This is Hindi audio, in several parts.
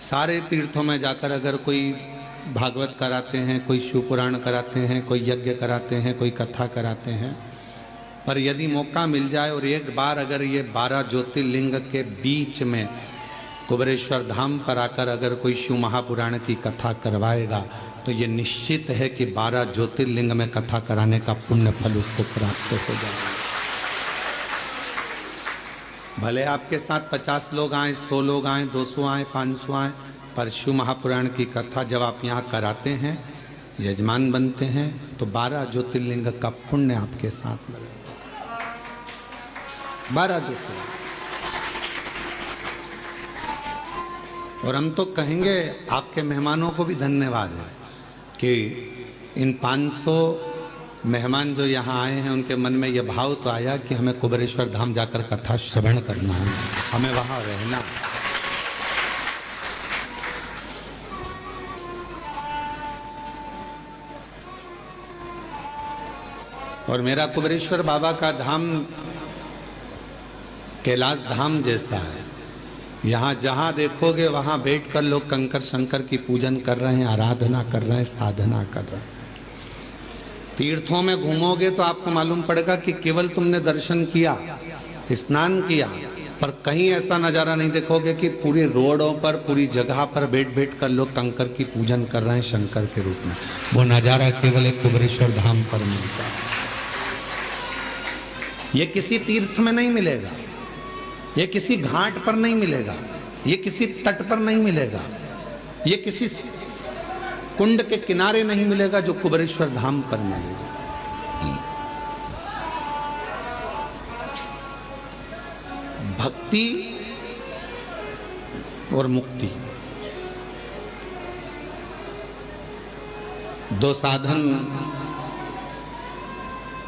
सारे तीर्थों में जाकर अगर कोई भागवत कराते हैं, कोई शिव पुराण कराते हैं, कोई यज्ञ कराते हैं, कोई कथा कराते हैं, पर यदि मौका मिल जाए और एक बार अगर ये 12 ज्योतिर्लिंग के बीच में कुबेरेश्वर धाम पर आकर अगर कोई शिव महापुराण की कथा करवाएगा तो ये निश्चित है कि 12 ज्योतिर्लिंग में कथा कराने का पुण्य फल उसको प्राप्त हो जाएगा। भले आपके साथ 50 लोग आए, 100 लोग आए, 200 आए, 500 आए, पर शिव महापुराण की कथा जब आप यहाँ कराते हैं, यजमान बनते हैं, तो 12 ज्योतिर्लिंग का पुण्य आपके साथ में रहता है। 12 ज्योतिर्लिंग। और हम तो कहेंगे आपके मेहमानों को भी धन्यवाद है कि इन 500 मेहमान जो यहाँ आए हैं उनके मन में यह भाव तो आया कि हमें कुबेरेश्वर धाम जाकर कथा श्रवण करना है, हमें वहाँ रहना। और मेरा कुबेरेश्वर बाबा का धाम कैलाश धाम जैसा है। यहाँ जहाँ देखोगे वहाँ बैठकर लोग कंकर शंकर की पूजन कर रहे हैं, आराधना कर रहे हैं, साधना कर रहे हैं। तीर्थों में घूमोगे तो आपको मालूम पड़ेगा कि केवल तुमने दर्शन किया, स्नान किया, पर कहीं ऐसा नज़ारा नहीं देखोगे कि पूरी रोडों पर, पूरी जगह पर बैठ बैठ कर लोग कंकर की पूजन कर रहे हैं शंकर के रूप में। वो नज़ारा केवल एक कुबेरेश्वर धाम पर मिलता है। ये किसी तीर्थ में नहीं मिलेगा, ये किसी घाट पर नहीं मिलेगा, ये किसी तट पर नहीं मिलेगा, ये किसी कुंड के किनारे नहीं मिलेगा, जो कुबेरेश्वर धाम पर मिलेगा। भक्ति और मुक्ति, दो साधन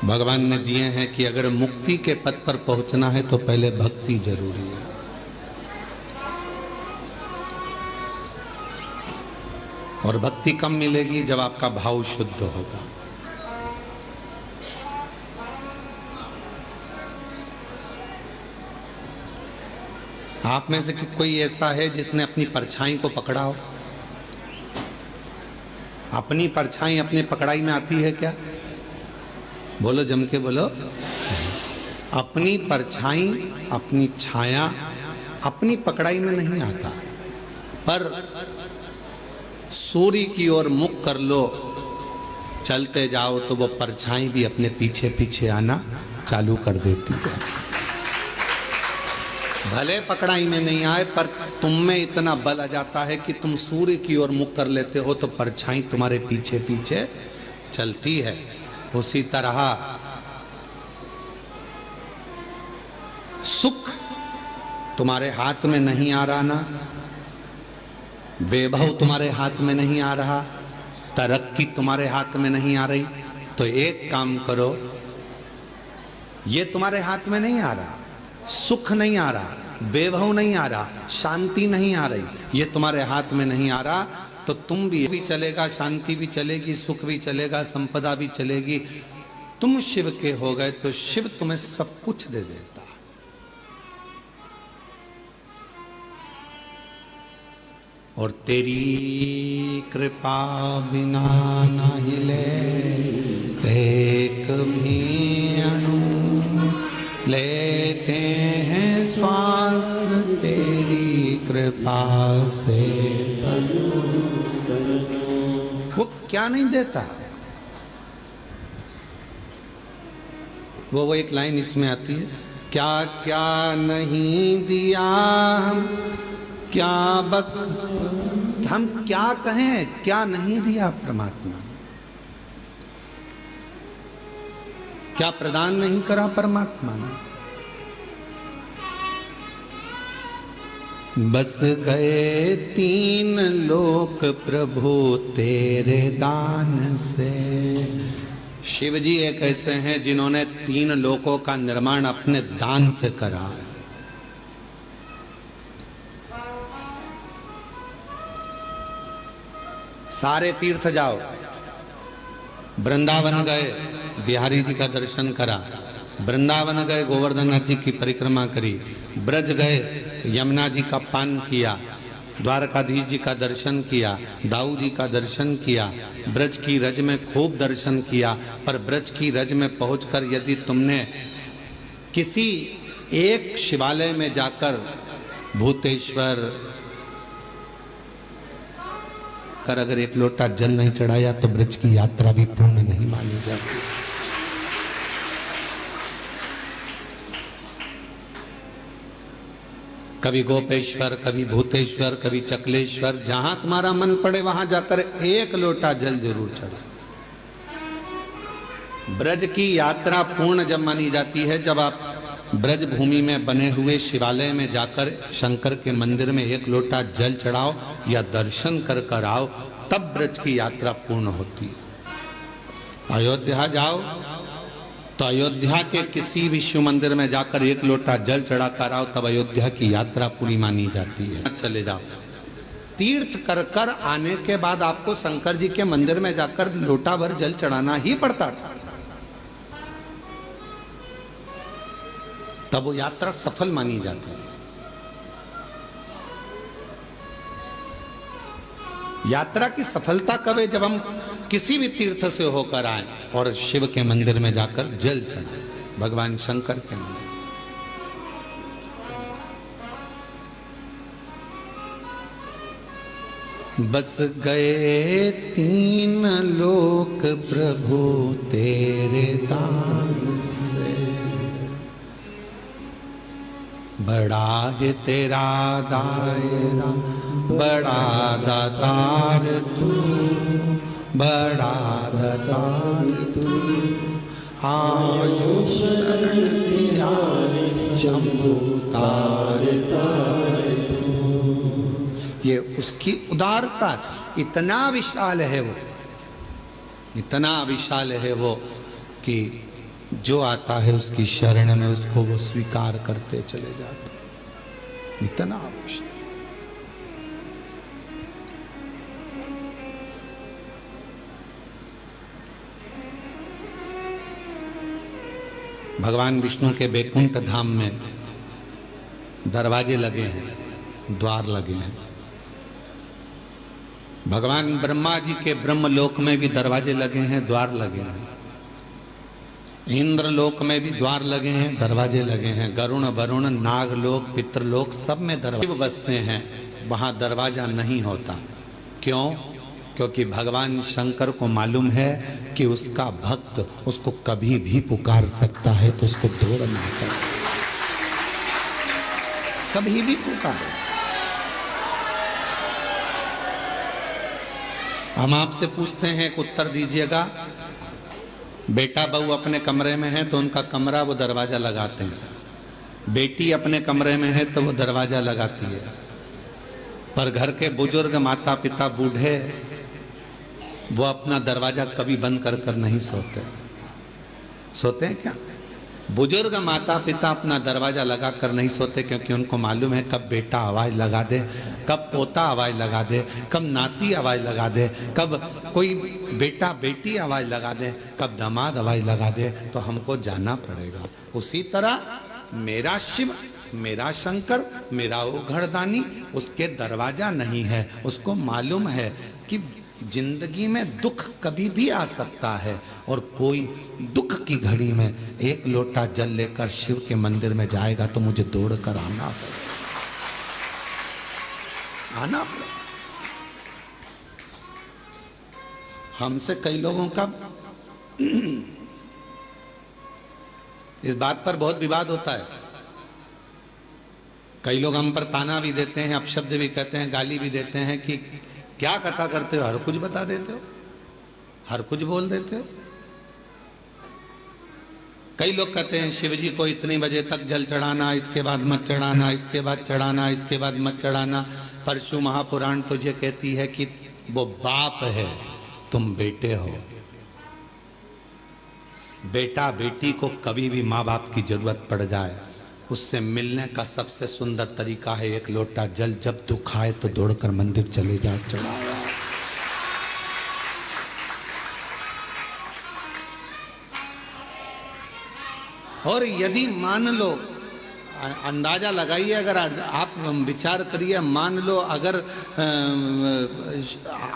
भगवान ने दिए हैं कि अगर मुक्ति के पद पर पहुंचना है तो पहले भक्ति जरूरी है। और भक्ति कम मिलेगी जब आपका भाव शुद्ध होगा। आप में से कोई ऐसा है जिसने अपनी परछाई को पकड़ा हो? अपनी परछाई अपनी पकड़ाई में आती है क्या? बोलो, जम के बोलो। अपनी परछाई, अपनी छाया अपनी पकड़ाई में नहीं आता, पर सूर्य की ओर मुख कर लो, चलते जाओ तो वो परछाई भी अपने पीछे पीछे आना चालू कर देती है। भले पकड़ाई में नहीं आए, पर तुम में इतना बल आ जाता है कि तुम सूर्य की ओर मुख कर लेते हो तो परछाई तुम्हारे पीछे पीछे चलती है। उसी तरह सुख तुम्हारे हाथ में नहीं आ रहा ना, वैभव तुम्हारे हाथ में नहीं आ रहा, तरक्की तुम्हारे हाथ में नहीं आ रही, तो एक काम करो, ये तुम्हारे हाथ में नहीं आ रहा, सुख नहीं आ रहा, वैभव नहीं आ रहा, शांति नहीं आ रही, ये तुम्हारे हाथ में नहीं आ रहा, तो तुम भी चलेगा, शांति भी चलेगी, सुख भी चलेगा, संपदा भी चलेगी। तुम शिव के हो गए तो शिव तुम्हें सब कुछ दे देता। और तेरी कृपा बिना न हिले एक भी अणु, लेते हैं श्वास तेरी कृपा से। वो क्या नहीं देता? वो एक लाइन इसमें आती है, क्या क्या नहीं दिया हम, क्या हम क्या कहें, क्या नहीं दिया परमात्मा, क्या प्रदान नहीं करा परमात्मा ने। बस गए 3 लोक प्रभु तेरे दान से। शिव जी एक ऐसे हैं जिन्होंने 3 लोकों का निर्माण अपने दान से करा है। सारे तीर्थ जाओ, वृंदावन गए, बिहारी जी का दर्शन करा, वृंदावन गए, गोवर्धन नाथ जी की परिक्रमा करी, ब्रज गए, यमुना जी का पान किया, द्वारकाधीश जी का दर्शन किया, दाऊ जी का दर्शन किया, ब्रज की रज में खूब दर्शन किया। पर ब्रज की रज में पहुंचकर यदि तुमने किसी एक शिवालय में जाकर भूतेश्वर कर अगर एक लोटा जल नहीं चढ़ाया तो ब्रज की यात्रा भी पूर्ण नहीं मानी जाती। कभी गोपेश्वर, कभी भूतेश्वर, कभी चकलेश्वर, जहां तुम्हारा मन पड़े वहां जाकर एक लोटा जल जरूर चढ़ा। ब्रज की यात्रा पूर्ण जब मानी जाती है जब आप ब्रज भूमि में बने हुए शिवालय में जाकर शंकर के मंदिर में एक लोटा जल चढ़ाओ या दर्शन कर कर आओ, तब ब्रज की यात्रा पूर्ण होती है। अयोध्या जाओ तो अयोध्या के किसी भी शिव मंदिर में जाकर एक लोटा जल चढ़ा कर आओ, तब अयोध्या की यात्रा पूरी मानी जाती है। चले जाओ, तीर्थ कर कर आने के बाद आपको शंकर जी के मंदिर में जाकर लोटा भर जल चढ़ाना ही पड़ता था, तब वो यात्रा सफल मानी जाती थी। यात्रा की सफलता कब है? जब हम किसी भी तीर्थ से होकर आए और शिव के मंदिर में जाकर जल चढ़ाए, भगवान शंकर के मंदिर। बस गए तीन लोक प्रभु तेरे दान से, बड़ा है तेरा दायरा, बड़ा दातार तू, बड़ा दातार तू, आयुष शरण दिया शंभु तार तार तू। ये उसकी उदारता इतना विशाल है, वो इतना विशाल है वो कि जो आता है उसकी शरण में उसको वो स्वीकार करते चले जाते, इतना विशाल। भगवान विष्णु के बैकुंठ धाम में दरवाजे लगे हैं, द्वार लगे हैं। भगवान ब्रह्मा जी के ब्रह्मलोक में भी दरवाजे लगे हैं, द्वार लगे हैं। इंद्रलोक में भी द्वार लगे हैं, दरवाजे लगे हैं। गरुण, वरुण, नागलोक, पितृलोक सब में दरवाजे बसते हैं, वहां दरवाजा नहीं होता। क्यों? क्योंकि भगवान शंकर को मालूम है कि उसका भक्त उसको कभी भी पुकार सकता है, तो उसको दौड़ ना कर, कभी भी पुकारे। हम आपसे पूछते हैं, एक उत्तर दीजिएगा। बेटा बहू अपने कमरे में है तो उनका कमरा वो दरवाजा लगाते हैं, बेटी अपने कमरे में है तो वो दरवाजा लगाती है। पर घर के बुजुर्ग, माता पिता, बूढ़े, वो अपना दरवाजा कभी बंद कर कर नहीं सोते। सोते हैं क्या? बुजुर्ग माता पिता अपना दरवाजा लगा कर नहीं सोते, क्योंकि उनको मालूम है कब बेटा आवाज लगा दे, कब पोता आवाज लगा दे, कब नाती आवाज लगा दे, कब कोई बेटा बेटी आवाज लगा दे, कब दामाद आवाज लगा दे, तो हमको जाना पड़ेगा। उसी तरह मेरा शिव, मेरा शंकर, मेरा वो घरदानी, उसके दरवाजा नहीं है। उसको मालूम है कि जिंदगी में दुख कभी भी आ सकता है, और कोई दुख की घड़ी में एक लोटा जल लेकर शिव के मंदिर में जाएगा तो मुझे दौड़ कर आना पड़ेगा, आना पड़ेगा। हमसे कई लोगों का इस बात पर बहुत विवाद होता है। कई लोग हम पर ताना भी देते हैं, अपशब्द भी कहते हैं, गाली भी देते हैं कि क्या कथा करते हो, हर कुछ बता देते हो, हर कुछ बोल देते हो। कई लोग कहते हैं शिव जी को इतने बजे तक जल चढ़ाना, इसके बाद मत चढ़ाना, इसके बाद चढ़ाना, इसके बाद मत चढ़ाना। परशु महापुराण तो ये कहती है कि वो बाप है, तुम बेटे हो। बेटा बेटी को कभी भी माँ बाप की जरूरत पड़ जाए, उससे मिलने का सबसे सुंदर तरीका है एक लोटा जल। जब दुख आए तो दौड़कर मंदिर चले जाओ, चढ़ाओ। और यदि मान लो, अंदाजा लगाइए, अगर आप विचार करिए, मान लो अगर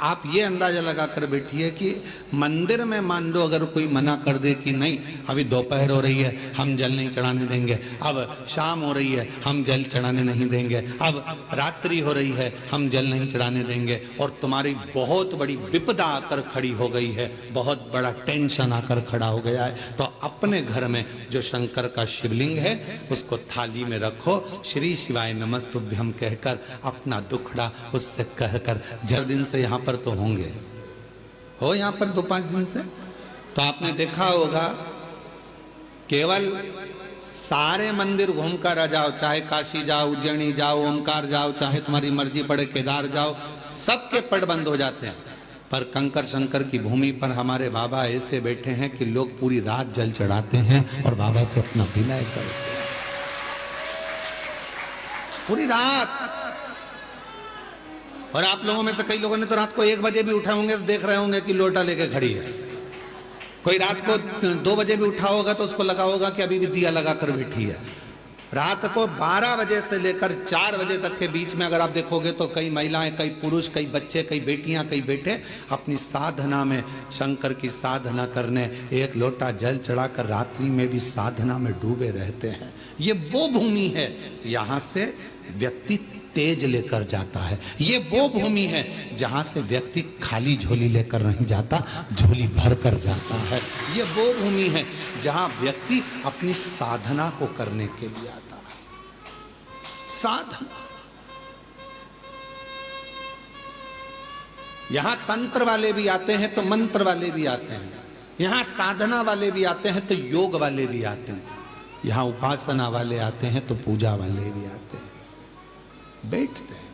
आप ये अंदाजा लगा कर बैठिए कि मंदिर में मान लो अगर कोई मना कर दे कि नहीं अभी दोपहर हो रही है हम जल नहीं चढ़ाने देंगे, अब शाम हो रही है हम जल चढ़ाने नहीं देंगे, अब रात्रि हो रही है हम जल नहीं चढ़ाने देंगे, और तुम्हारी बहुत बड़ी विपदा आकर खड़ी हो गई है, बहुत बड़ा टेंशन आकर खड़ा हो गया है, तो अपने घर में जो शंकर का शिवलिंग है उसको थाली में रखो, श्री शिवाय नमस्तुभ्यम कहकर अपना दुखड़ा उससे कहकर, जर दिन से यहाँ पर तो होंगे, हो यहाँ पर 2-5 दिन से, तो आपने देखा होगा केवल सारे मंदिर घूम कर आ जाओ, चाहे काशी जाओ, उज्जैनी जाओ, ओमकार जाओ, चाहे तुम्हारी मर्जी पड़े केदार जाओ, सबके पट बंद हो जाते हैं। पर कंकर शंकर की भूमि पर हमारे बाबा ऐसे बैठे हैं कि लोग पूरी रात जल चढ़ाते हैं और बाबा से अपना विनय करते हैं पूरी रात। और आप लोगों में से कई लोगों ने तो रात को 1 बजे भी उठे होंगे तो देख रहे होंगे कि लोटा लेके खड़ी है, कोई रात को 2 बजे भी उठा होगा तो उसको लगा होगा कि अभी भी दिया लगा कर बैठी है। रात को 12 बजे से लेकर 4 बजे तक के बीच में अगर आप देखोगे तो कई महिलाएं, कई पुरुष, कई बच्चे, कई बेटियां, कई बेटे अपनी साधना में, शंकर की साधना करने 1 लोटा जल चढ़ाकर रात्रि में भी साधना में डूबे रहते हैं। ये वो भूमि है, यहाँ से व्यक्ति तेज लेकर जाता है, ये वो भूमि है जहां से व्यक्ति खाली झोली लेकर नहीं जाता, झोली भर कर जाता है। ये वो भूमि है जहां व्यक्ति अपनी साधना को करने के लिए आता है। साधना, यहां तंत्र वाले भी आते हैं तो मंत्र वाले भी आते हैं, यहां साधना वाले भी आते हैं तो योग वाले भी आते हैं, यहां उपासना वाले आते हैं तो पूजा वाले भी आते हैं, बैठते हैं।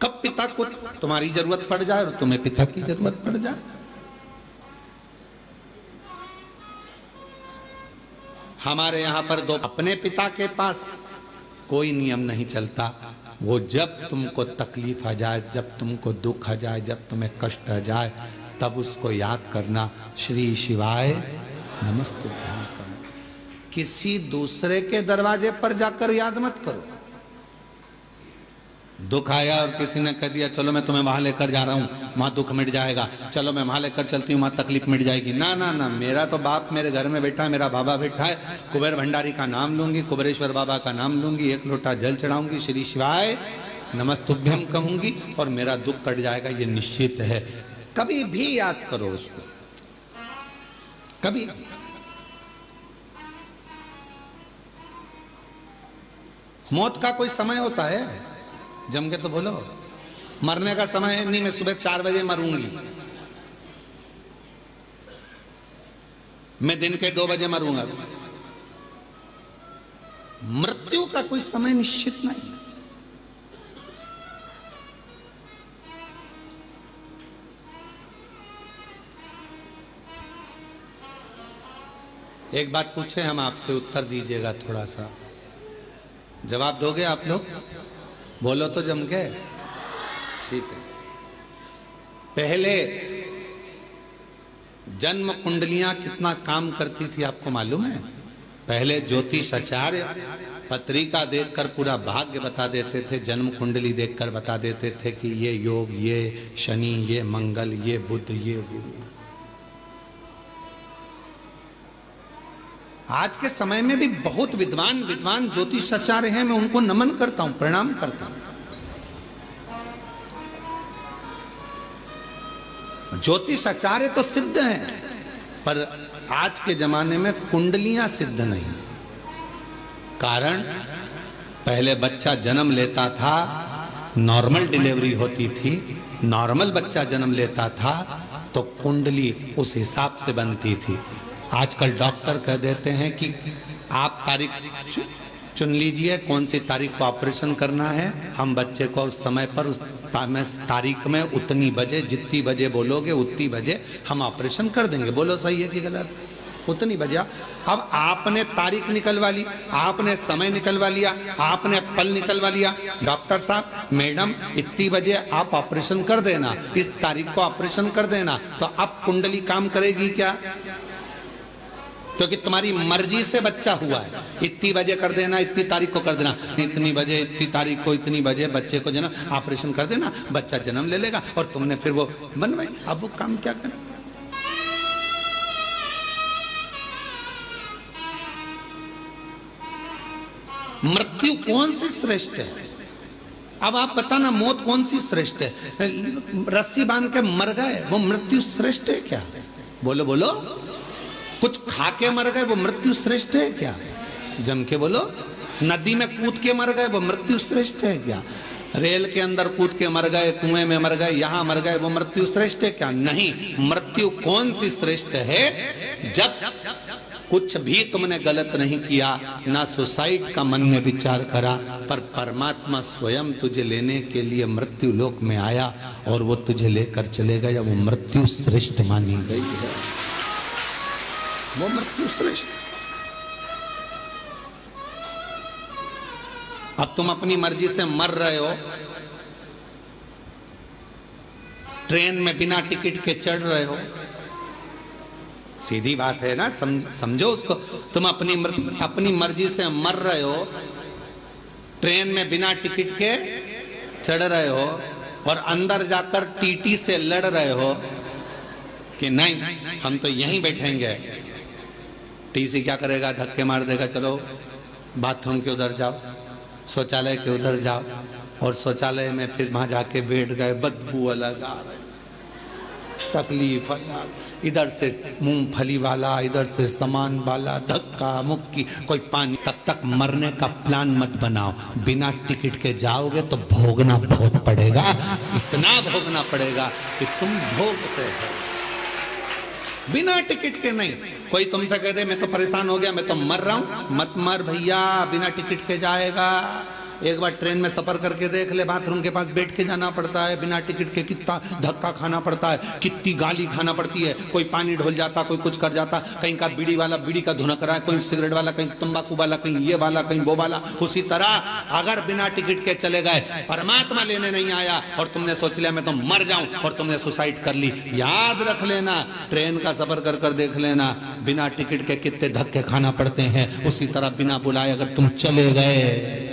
कब पिता को तुम्हारी जरूरत पड़ जाए और तुम्हें पिता की जरूरत पड़ जाए। हमारे यहां पर दो अपने पिता के पास कोई नियम नहीं चलता, वो जब तुमको तकलीफ आ जाए, जब तुमको दुख आ जाए, जब तुम्हें कष्ट आ जाए, तब उसको याद करना, श्री शिवाय नमस्तुभ्यम। किसी दूसरे के दरवाजे पर जाकर याद मत करो। दुख आया और किसी ने कह दिया चलो मैं तुम्हें वहां लेकर जा रहा हूं, वहां दुख मिट जाएगा, चलो मैं वहां लेकर चलती हूं, वहां तकलीफ मिट जाएगी। ना ना ना, मेरा तो बाप मेरे घर में बैठा है, मेरा बाबा बैठा है, कुबेर भंडारी का नाम लूंगी, कुबेरेश्वर बाबा का नाम लूंगी, 1 लोटा जल चढ़ाऊंगी, श्री शिवाय नमस्तुभ्यम कहूंगी और मेरा दुख कट जाएगा, ये निश्चित है। कभी भी याद करो उसको, कभी। मौत का कोई समय होता है? जम के तो बोलो। मरने का समय है नहीं, मैं सुबह 4 बजे मरूंगी, मैं दिन के 2 बजे मरूंगा। मृत्यु का कोई समय निश्चित नहीं। एक बात पूछे हम आपसे, उत्तर दीजिएगा, थोड़ा सा जवाब दोगे आप लोग? बोलो तो जम के। ठीक है। पहले जन्म कुंडलियां कितना काम करती थी आपको मालूम है? पहले ज्योतिषाचार्य पत्रिका देखकर पूरा भाग्य बता देते थे, जन्म कुंडली देखकर बता देते थे कि ये योग, ये शनि, ये मंगल, ये बुध, ये गुरु। आज के समय में भी बहुत विद्वान ज्योतिषाचार्य हैं, मैं उनको नमन करता हूं, प्रणाम करता हूं। ज्योतिषाचार्य तो सिद्ध हैं, पर आज के जमाने में कुंडलियां सिद्ध नहीं। कारण पहले बच्चा जन्म लेता था, नॉर्मल डिलीवरी होती थी, नॉर्मल बच्चा जन्म लेता था तो कुंडली उस हिसाब से बनती थी। आजकल डॉक्टर कह देते हैं कि आप तारीख चुन लीजिए, कौन सी तारीख को ऑपरेशन करना है, हम बच्चे को उस समय पर उस तारीख में उतनी बजे, जितनी बजे बोलोगे उतनी बजे हम ऑपरेशन कर देंगे। बोलो सही है कि गलत? उतनी बजे। अब आपने तारीख निकलवा ली, आपने समय निकलवा लिया, आपने पल निकलवा लिया, डॉक्टर साहब, मैडम, इतनी बजे आप ऑपरेशन कर देना, इस तारीख को ऑपरेशन कर देना, तो अब कुंडली काम करेगी क्या? क्योंकि तुम्हारी मर्जी से बच्चा हुआ है। इतनी बजे कर देना, इतनी तारीख को कर देना, इतनी बजे इतनी तारीख को इतनी बजे बच्चे को जन्म, ऑपरेशन कर देना, बच्चा जन्म ले लेगा और तुमने फिर वो बनवाई। अब वो काम क्या करें? मृत्यु कौन सी श्रेष्ठ है? अब आप बताना, मौत कौन सी श्रेष्ठ है? रस्सी बांध के मर गए, वो मृत्यु श्रेष्ठ है क्या? बोलो बोलो। कुछ खा के मर गए, वो मृत्यु श्रेष्ठ है क्या? जम के बोलो। नदी में कूद के मर गए, वो मृत्यु श्रेष्ठ है क्या? रेल के अंदर कूद के मर गए, कुएं में मर गए, यहां मर गए, वो मृत्यु श्रेष्ठ है क्या? नहीं। मृत्यु कौन सी श्रेष्ठ है? जब कुछ भी तुमने गलत नहीं किया, ना सुसाइड का मन में विचार करा, पर परमात्मा स्वयं तुझे लेने के लिए मृत्यु लोक में आया और वो तुझे लेकर चले गया, वो मृत्यु श्रेष्ठ मानी गई है। वो मृत्यु श्रेष्ठ। अब तुम अपनी मर्जी से मर रहे हो, ट्रेन में बिना टिकट के चढ़ रहे हो, सीधी बात है ना, समझो उसको। तुम अपनी मर्जी से मर रहे हो, ट्रेन में बिना टिकट के चढ़ रहे हो और अंदर जाकर टीटी से लड़ रहे हो कि नहीं हम तो यहीं बैठेंगे। टीसी क्या करेगा? धक्के मार देगा, चलो बाथरूम के उधर जाओ, शौचालय के उधर जाओ, और शौचालय में फिर वहां जाके बैठ गए, बदबू अलग आ रही, तकलीफ अलग, इधर से मूंगफली वाला, इधर से सामान वाला, धक्का मुक्की, कोई पानी। तब तक मरने का प्लान मत बनाओ। बिना टिकट के जाओगे तो भोगना बहुत पड़ेगा, इतना भोगना पड़ेगा कि तुम भोगते हो। बिना टिकट के नहीं। कोई तुमसे कह दे मैं तो परेशान हो गया, मैं तो मर रहा हूं, मत मर भैया, बिना टिकट के जाएगा। एक बार ट्रेन में सफर करके देख ले, बाथरूम के पास बैठ के जाना पड़ता है बिना टिकट के, कितना धक्का खाना पड़ता है, कितनी गाली खाना पड़ती है। कोई पानी ढोल जाता, कोई कुछ कर जाता, कहीं का बीड़ी वाला बीड़ी का धुनक रहा है, कोई सिगरेट वाला, कहीं तंबाकू वाला, कहीं ये वाला, कहीं वो वाला। उसी तरह अगर बिना टिकट के चले गए, परमात्मा लेने नहीं आया और तुमने सोच लिया मैं तो मर जाऊं और तुमने सुसाइड कर ली, याद रख लेना, ट्रेन का सफर कर कर देख लेना, बिना टिकट के कितने धक्के खाना पड़ते हैं। उसी तरह बिना बुलाए अगर तुम चले गए,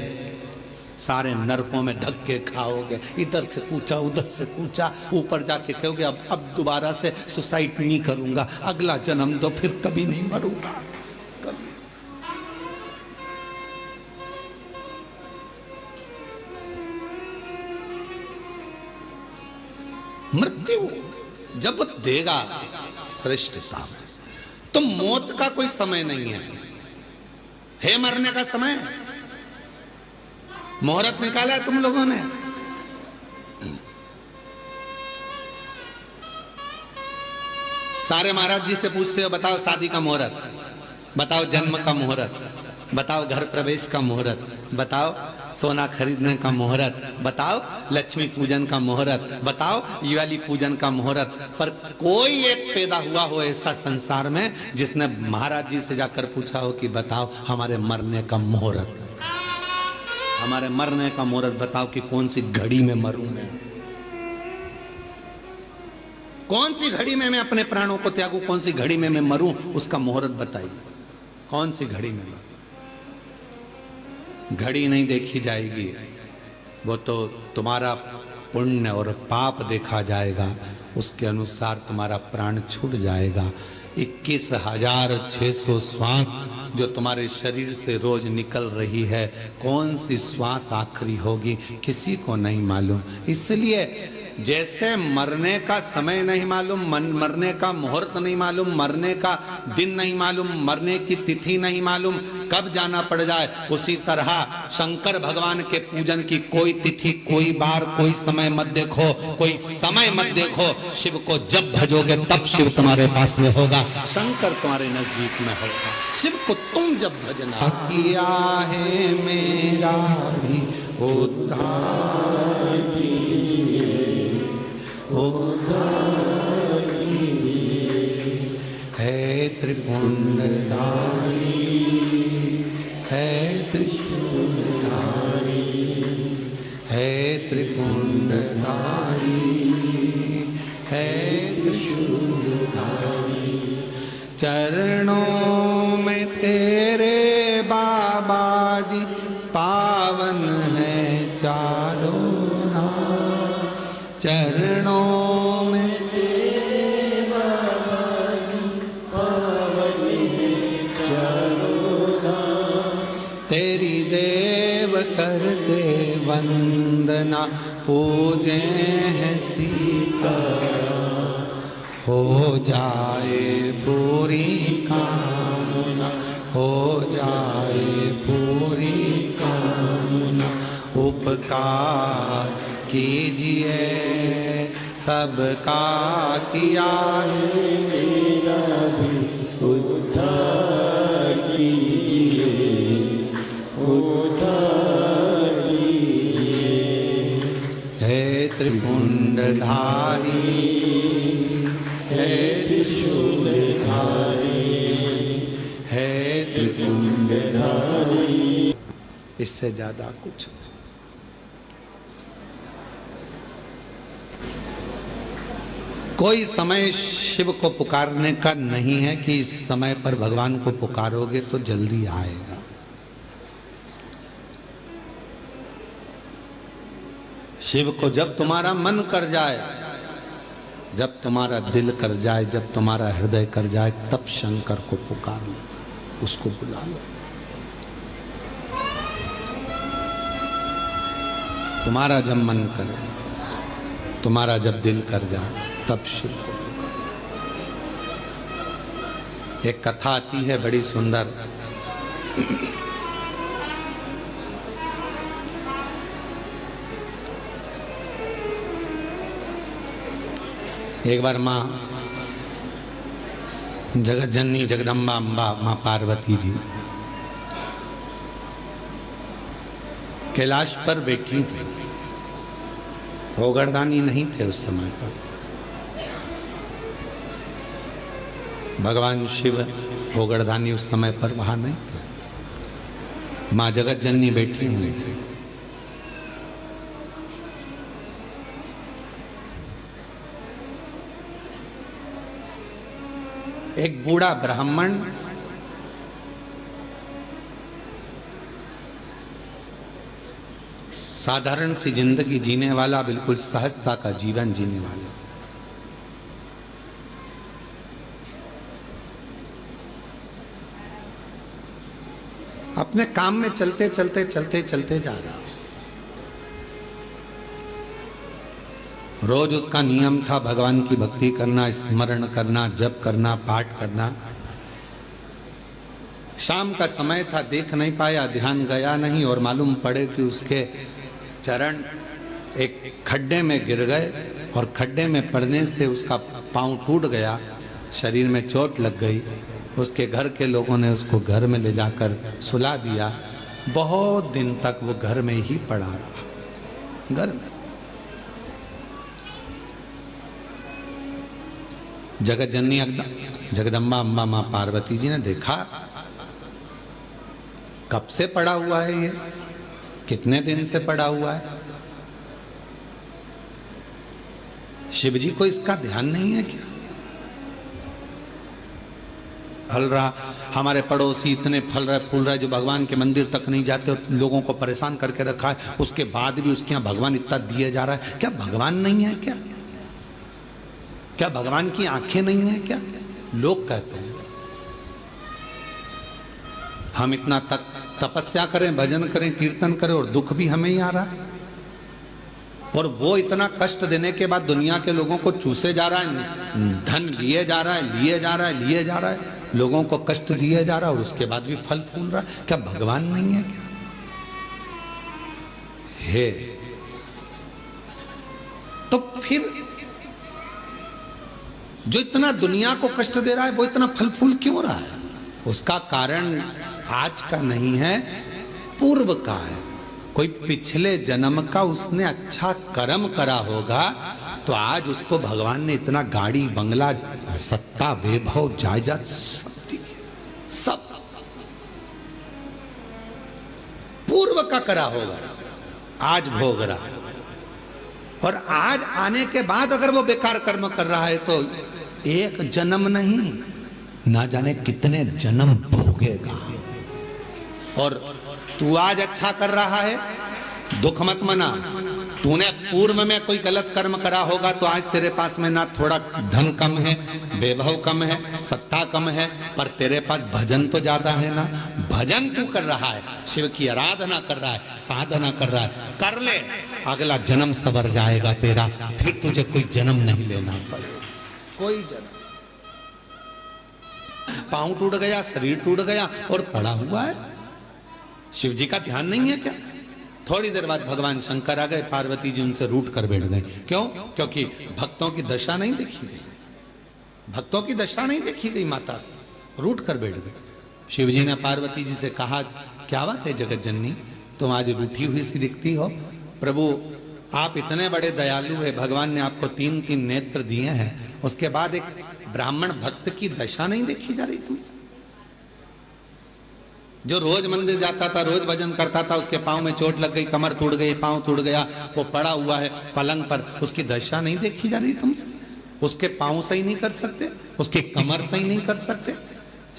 सारे नरकों में धक्के खाओगे, इधर से कूचा उधर से कूचा, ऊपर जाके कहोगे अब दोबारा से सुसाइड नहीं करूंगा, अगला जन्म दो, फिर कभी नहीं मरूंगा। मृत्यु जब वो देगा श्रेष्ठता में, तो मौत का कोई समय नहीं है मरने का समय। मुहूर्त निकाला है तुम लोगों ने, सारे महाराज जी से पूछते हो बताओ शादी का मुहूर्त, बताओ जन्म का मुहूर्त, बताओ घर प्रवेश का मुहूर्त, बताओ सोना खरीदने का मुहूर्त, बताओ लक्ष्मी पूजन का मुहूर्त, बताओ दिवाली पूजन का मुहूर्त। पर कोई एक पैदा हुआ हो ऐसा संसार में जिसने महाराज जी से जाकर पूछा हो कि बताओ हमारे मरने का मुहूर्त, हमारे मरने का मुहूर्त बताओ कि कौन सी घड़ी में मरूं मैं, कौन सी घड़ी में मैं अपने प्राणों को त्यागूं, कौन सी घड़ी में मैं मरूं, उसका मुहूर्त बताइए। कौन सी घड़ी में? घड़ी नहीं देखी जाएगी, वो तो तुम्हारा पुण्य और पाप देखा जाएगा, उसके अनुसार तुम्हारा प्राण छूट जाएगा। 21,600 श्वास जो तुम्हारे शरीर से रोज निकल रही है, कौन सी श्वास आखिरी होगी किसी को नहीं मालूम। इसलिए जैसे मरने का समय नहीं मालूम, मरने का मुहूर्त नहीं मालूम, मरने का दिन नहीं मालूम, मरने की तिथि नहीं मालूम, कब जाना पड़ जाए, उसी तरह शंकर भगवान के पूजन की कोई तिथि, कोई बार, कोई समय मत देखो, कोई समय मत देखो। शिव को जब भजोगे तब शिव तुम्हारे पास में होगा, शंकर तुम्हारे नजदीक में होगा। शिव को तुम जब भजना किया है मेरा भी उद्धार कीजिए, उद्धार कीजिए, है त्रिपुंडधारी, है त्रिशूलधारी, है त्रिपुंडधारी, है त्रिशूलधारी, चरणों तेरे बाबा जी पावन है चारों धाम, चरणों में तेरे बाबा जी पावन है चारों धाम, तेरी देव करते वंदना पूजे हैं सीताराम, हो जाए पूरी कामना, हो जाए पूरी कामना, उपकार कीजिए सबका किया है मेरा भी उद्धार कीजिए, उद्धार कीजिए। हे त्रिपुंडधारी, हे त्रिशूलधारी, हे त्रिपुंडधारी। इससे ज्यादा कुछ कोई समय शिव को पुकारने का नहीं है कि इस समय पर भगवान को पुकारोगे तो जल्दी आएगा। शिव को जब तुम्हारा मन कर जाए, जब तुम्हारा दिल कर जाए, जब तुम्हारा हृदय कर जाए, तब शंकर को पुकार लो, उसको बुला लो। तुम्हारा जब मन करे, तुम्हारा जब दिल कर जाए, तब शिव को। एक कथा आती है बड़ी सुंदर। एक बार माँ जगत जननी जगदम्बा अम्बा माँ पार्वती जी कैलाश पर बैठी थी। भोगरदानी नहीं थे उस समय पर। भगवान शिव भोगरदानी उस समय पर वहां नहीं थे। माँ जगत जननी बैठी हुई थी। एक बूढ़ा ब्राह्मण साधारण सी जिंदगी जीने वाला, बिल्कुल सहजता का जीवन जीने वाला, अपने काम में चलते चलते चलते चलते जा रहा। रोज उसका नियम था भगवान की भक्ति करना, स्मरण करना, जप करना, पाठ करना। शाम का समय था, देख नहीं पाया, ध्यान गया नहीं और मालूम पड़े कि उसके चरण एक खड्डे में गिर गए और खड्डे में पड़ने से उसका पांव टूट गया, शरीर में चोट लग गई। उसके घर के लोगों ने उसको घर में ले जाकर सुला दिया। बहुत दिन तक वो घर में ही पड़ा रहा, घर में। जगत जननी जगदम्बा अम्बा माँ पार्वती जी ने देखा कब से पड़ा हुआ है ये, कितने दिन से पड़ा हुआ है। शिव जी को इसका ध्यान नहीं है क्या? फल रहा, हमारे पड़ोसी इतने फल रहे फूल रहे जो भगवान के मंदिर तक नहीं जाते और लोगों को परेशान करके रखा है, उसके बाद भी उसके यहाँ भगवान इतना दिए जा रहा है। क्या भगवान नहीं है क्या? क्या भगवान की आंखें नहीं है क्या? लोग कहते हैं। हम इतना तपस्या करें, भजन करें, कीर्तन करें और दुख भी हमें ही आ रहा है। और वो इतना कष्ट देने के बाद दुनिया के लोगों को चूसे जा रहा है, धन लिए जा रहा है, लिए जा रहा है, लिए जा रहा है, लोगों को कष्ट दिए जा रहा है और उसके बाद भी फल फूल रहा है। क्या भगवान नहीं है क्या? है तो फिर जो इतना दुनिया को कष्ट दे रहा है वो इतना फल फूल क्यों रहा है? उसका कारण आज का नहीं है, पूर्व का है। कोई पिछले जन्म का उसने अच्छा कर्म करा होगा तो आज उसको भगवान ने इतना गाड़ी बंगला सत्ता वैभव जायदाद सब पूर्व का करा होगा, आज भोग रहा है। और आज आने के बाद अगर वो बेकार कर्म कर रहा है तो एक जन्म नहीं ना जाने कितने जन्म भोगेगा। और तू आज अच्छा कर रहा है, दुख मत मना। तूने पूर्व में कोई गलत कर्म करा होगा तो आज तेरे पास में ना थोड़ा धन कम है, वैभव कम है, सत्ता कम है, पर तेरे पास भजन तो ज्यादा है ना। भजन तू कर रहा है, शिव की आराधना कर रहा है, साधना कर रहा है, कर ले, अगला जन्म सवर जाएगा तेरा। फिर तुझे कोई जन्म नहीं लेना पड़ेगा, कोई जन्म। पांव टूट गया, शरीर टूट गया और पड़ा हुआ है, शिव जी का ध्यान नहीं है क्या? थोड़ी देर बाद भगवान शंकर आ गए, पार्वती जी उनसे रूठ कर बैठ गए। क्यों? क्योंकि भक्तों की दशा नहीं देखी गई, भक्तों की दशा नहीं देखी गई, माता से रूठ कर बैठ गए। शिव जी ने पार्वती जी से कहा, क्या बात है जगत जननी, तुम आज रूठी हुई सी दिखती हो। प्रभु आप इतने बड़े दयालु है, भगवान ने आपको 3-3 नेत्र दिए हैं, उसके बाद एक ब्राह्मण भक्त की दशा नहीं देखी जा रही तुमसे? जो रोज मंदिर जाता था, रोज भजन करता था, उसके पांव में चोट लग गई, कमर टूट गई, पांव टूट गया, वो पड़ा हुआ है पलंग पर, उसकी दशा नहीं देखी जा रही तुमसे? उसके पांव सही नहीं कर सकते, उसकी कमर सही नहीं कर सकते?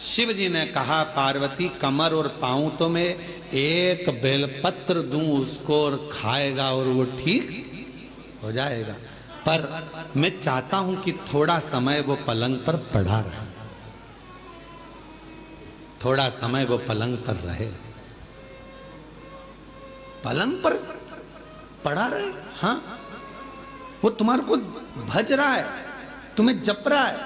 शिव जी ने कहा, पार्वती कमर और पांव तो मैं एक बेलपत्र दूं उसको और खाएगा और वो ठीक हो जाएगा, पर मैं चाहता हूं कि थोड़ा समय वो पलंग पर पड़ा रहे, थोड़ा समय वो पलंग पर रहे, पलंग पर पड़ा रहे। हाँ, वो तुम्हारे को भज रहा है, तुम्हें जप रहा है,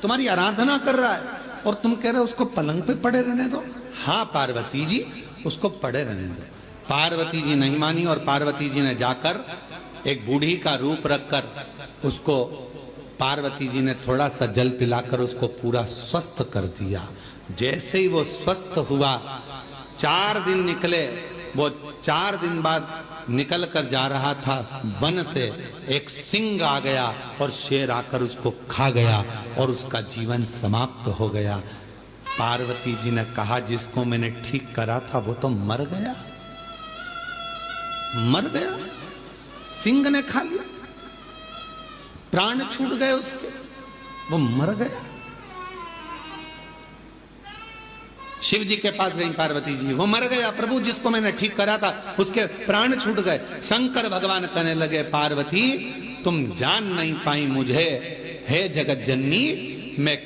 तुम्हारी आराधना कर रहा है, और तुम कह रहे हो उसको पलंग पे पड़े रहने दो। हाँ पार्वती जी, उसको पड़े रहने दो। पार्वती जी नहीं मानी, और पार्वती जी ने जाकर एक बूढ़ी का रूप रखकर उसको, पार्वती जी ने थोड़ा सा जल पिलाकर उसको पूरा स्वस्थ कर दिया। जैसे ही वो स्वस्थ हुआ, 4 दिन निकले, वो 4 दिन बाद निकल कर जा रहा था, वन से एक सिंह आ गया और शेर आकर उसको खा गया और उसका जीवन समाप्त हो गया। पार्वती जी ने कहा, जिसको मैंने ठीक करा था वो तो मर गया, मर गया, सिंह ने खा लिया, प्राण छूट गए उसके, वो मर गया। शिव जी के पास गई पार्वती जी, वो मर गया प्रभु, जिसको मैंने ठीक करा था उसके प्राण छूट गए। शंकर भगवान कहने लगे, पार्वती तुम जान नहीं पाई मुझे, हे जगत जननी, मैं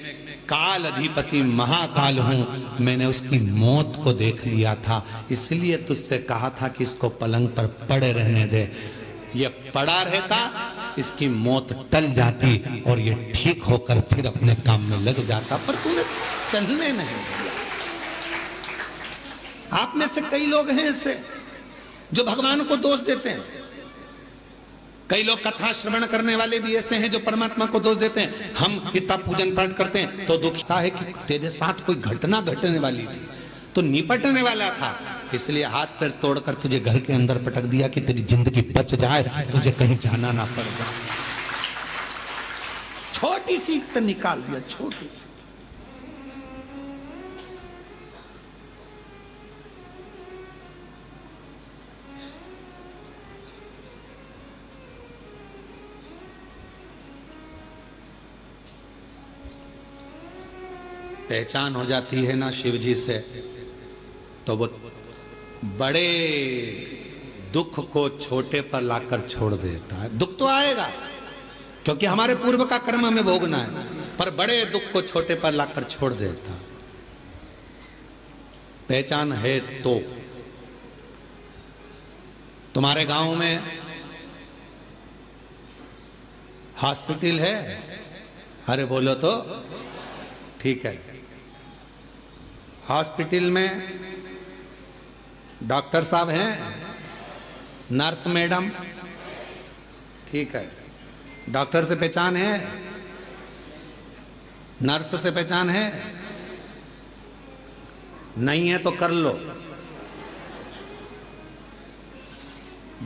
काल अधिपति महाकाल हूं, मैंने उसकी मौत को देख लिया था, इसलिए तुझसे कहा था कि इसको पलंग पर पड़े रहने दे। ये पड़ा रहता, इसकी मौत टल जाती और ये ठीक होकर फिर अपने काम में लग जाता, पर तूने चलने नहीं दिया। आप में से कई लोग हैं ऐसे जो भगवान को दोष देते हैं, कई लोग कथा श्रवण करने वाले भी ऐसे हैं जो परमात्मा को दोष देते हैं। हम इतना पूजन पाठ करते हैं तो दुखता है कि तेरे साथ कोई घटना घटने वाली थी, तो निपटने वाला था, इसलिए हाथ पैर तोड़कर तुझे घर के अंदर पटक दिया कि तेरी जिंदगी बच जाए, तुझे कहीं जाना ना पड़ जाए। छोटी सी तो निकाल दिया, छोटी सी। पहचान हो जाती है ना शिव जी से, तो वो बड़े दुख को छोटे पर लाकर छोड़ देता है। दुख तो आएगा क्योंकि हमारे पूर्व का कर्म हमें भोगना है, पर बड़े दुख को छोटे पर लाकर छोड़ देता। पहचान है तो तुम्हारे गांव में हॉस्पिटल है? अरे बोलो तो, ठीक है। हॉस्पिटल में डॉक्टर साहब हैं, नर्स मैडम, ठीक है। डॉक्टर से पहचान है, नर्स से पहचान है, नहीं है तो कर लो।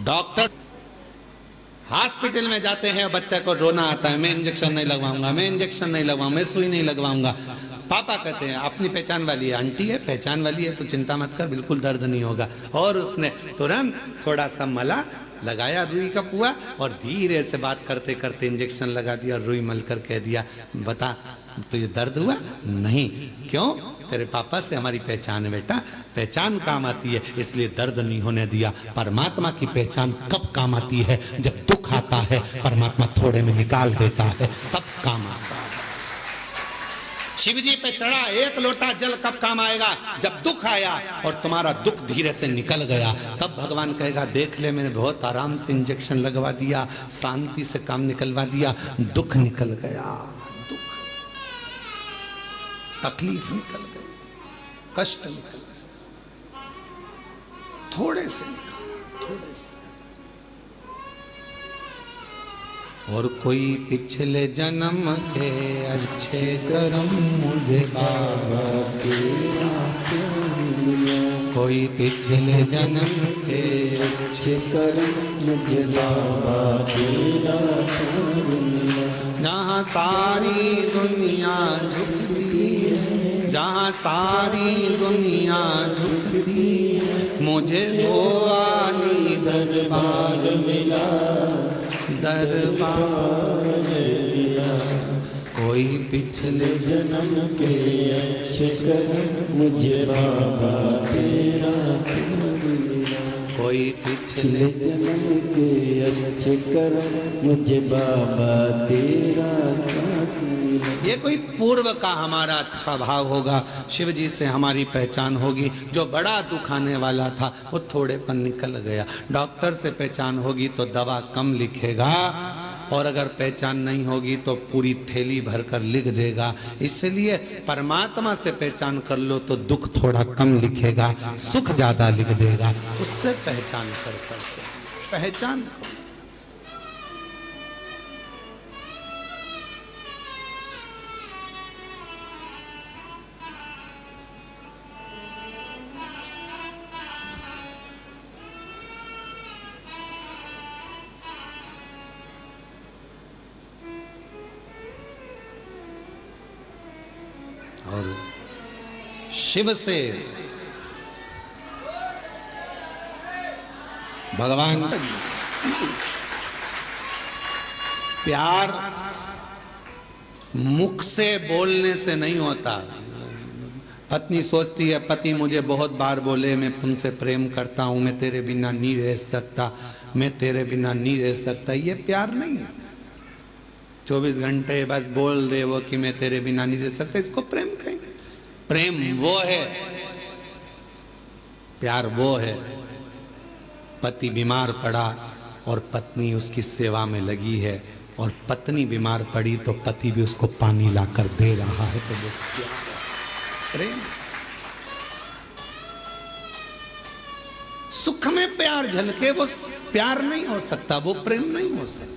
डॉक्टर हॉस्पिटल में जाते हैं, बच्चा को रोना आता है, मैं इंजेक्शन नहीं लगवाऊंगा, मैं इंजेक्शन नहीं लगवाऊंगा, मैं सुई नहीं लगवाऊंगा। पापा कहते हैं अपनी पहचान वाली है, आंटी है, पहचान वाली है तो चिंता मत कर, बिल्कुल दर्द नहीं होगा। और उसने तुरंत थोड़ा सा मला लगाया रुई का पुआ और धीरे से बात करते करते इंजेक्शन लगा दिया और रुई मल कर कह दिया, बता तुझे दर्द हुआ? नहीं। क्यों? तेरे पापा से हमारी पहचान है बेटा, पहचान काम आती है इसलिए दर्द नहीं होने दिया। परमात्मा की पहचान कब काम आती है? जब दुख आता है, परमात्मा थोड़े में निकाल देता है, तब काम आता है। शिव जी पे चढ़ा एक लोटा जल कब काम आएगा? जब दुख आया और तुम्हारा दुख धीरे से निकल गया, तब भगवान कहेगा देख ले मैंने बहुत आराम से इंजेक्शन लगवा दिया, शांति से काम निकलवा दिया, दुख निकल गया, दुख तकलीफ निकल गई, कष्ट निकल गया, थोड़े से निकला, थोड़े से। और कोई पिछले जन्म के अच्छे कर्म मुझे बाबा तेरा, कोई पिछले जन्म के अच्छे कर्म मुझे बाबा तेरा, जहाँ सारी दुनिया झुकती है, जहाँ सारी दुनिया झुकती है, मुझे वो आली दरबार मिला, दरबार मिला। कोई पिछले जन्म के अच्छे कर्म मुझे बाबा तेरा मिला, कोई पिछले जन्म के अच्छे कर्म मुझे बाबा तेरा साथ मिला। ये कोई पूर्व का हमारा अच्छा भाव होगा, शिव जी से हमारी पहचान होगी। जो बड़ा दुख आने वाला था वो थोड़े पर निकल गया। डॉक्टर से पहचान होगी तो दवा कम लिखेगा, और अगर पहचान नहीं होगी तो पूरी थैली भरकर लिख देगा। इसलिए परमात्मा से पहचान कर लो तो दुख थोड़ा कम लिखेगा, सुख ज्यादा लिख देगा। उससे पहचान कर पहचान करो। और शिव से भगवान प्यार मुख से बोलने से नहीं होता। पत्नी सोचती है पति मुझे बहुत बार बोले मैं तुमसे प्रेम करता हूं, मैं तेरे बिना नहीं रह सकता, मैं तेरे बिना नहीं रह सकता। ये प्यार नहीं है। 24 घंटे बस बोल दे वो कि मैं तेरे बिना नहीं रह सकता, इसको प्रेम कहेंगे? प्रेम वो है, प्यार वो है। पति बीमार पड़ा और पत्नी उसकी सेवा में लगी है, और पत्नी बीमार पड़ी तो पति भी उसको पानी लाकर दे रहा है, तो वो प्यार है, प्रेम। सुख में प्यार झलके वो प्यार नहीं हो सकता, वो प्रेम नहीं हो सकता।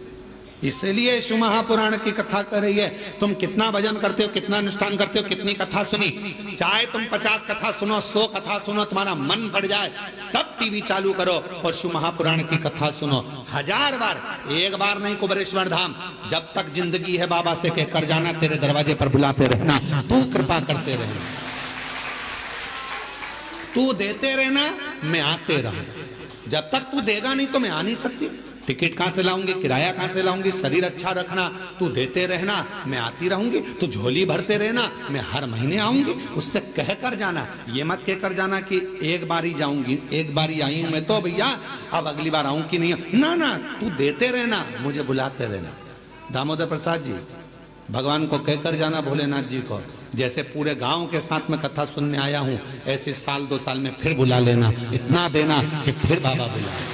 इसलिए शिव महापुराण की कथा कर रही है। तुम कितना भजन करते हो, कितना अनुष्ठान करते हो, कितनी कथा सुनी, चाहे तुम 50 कथा सुनो, 100 कथा सुनो, तुम्हारा मन बढ़ जाए तब टीवी चालू करो और शिव महापुराण की कथा सुनो 1000 बार। एक बार नहीं कुबेरेश्वर धाम, जब तक जिंदगी है बाबा से कहकर जाना, तेरे दरवाजे पर बुलाते रहना, तू कृपा करते रहना, तू देते रहना, मैं आते रहूं। जब तक तू देगा नहीं तो मैं आ नहीं सकती। टिकट कहां से लाऊंगी, किराया कहां से लाऊंगी, शरीर अच्छा रखना, तू देते रहना, मैं आती रहूंगी। तू झोली भरते रहना, मैं हर महीने आऊंगी। उससे कह कर जाना, ये मत कह कर जाना कि एक बार ही जाऊंगी, एक बार ही आई हूं मैं तो भैया, अब अगली बार आऊं कि नहीं। ना ना, तू देते रहना, मुझे बुलाते रहना। दामोदर प्रसाद जी, भगवान को कहकर जाना, भोलेनाथ जी को, जैसे पूरे गांव के साथ में कथा सुनने आया हूं, ऐसे साल 2 साल में फिर बुला लेना, इतना देना कि फिर बाबा बुलाए,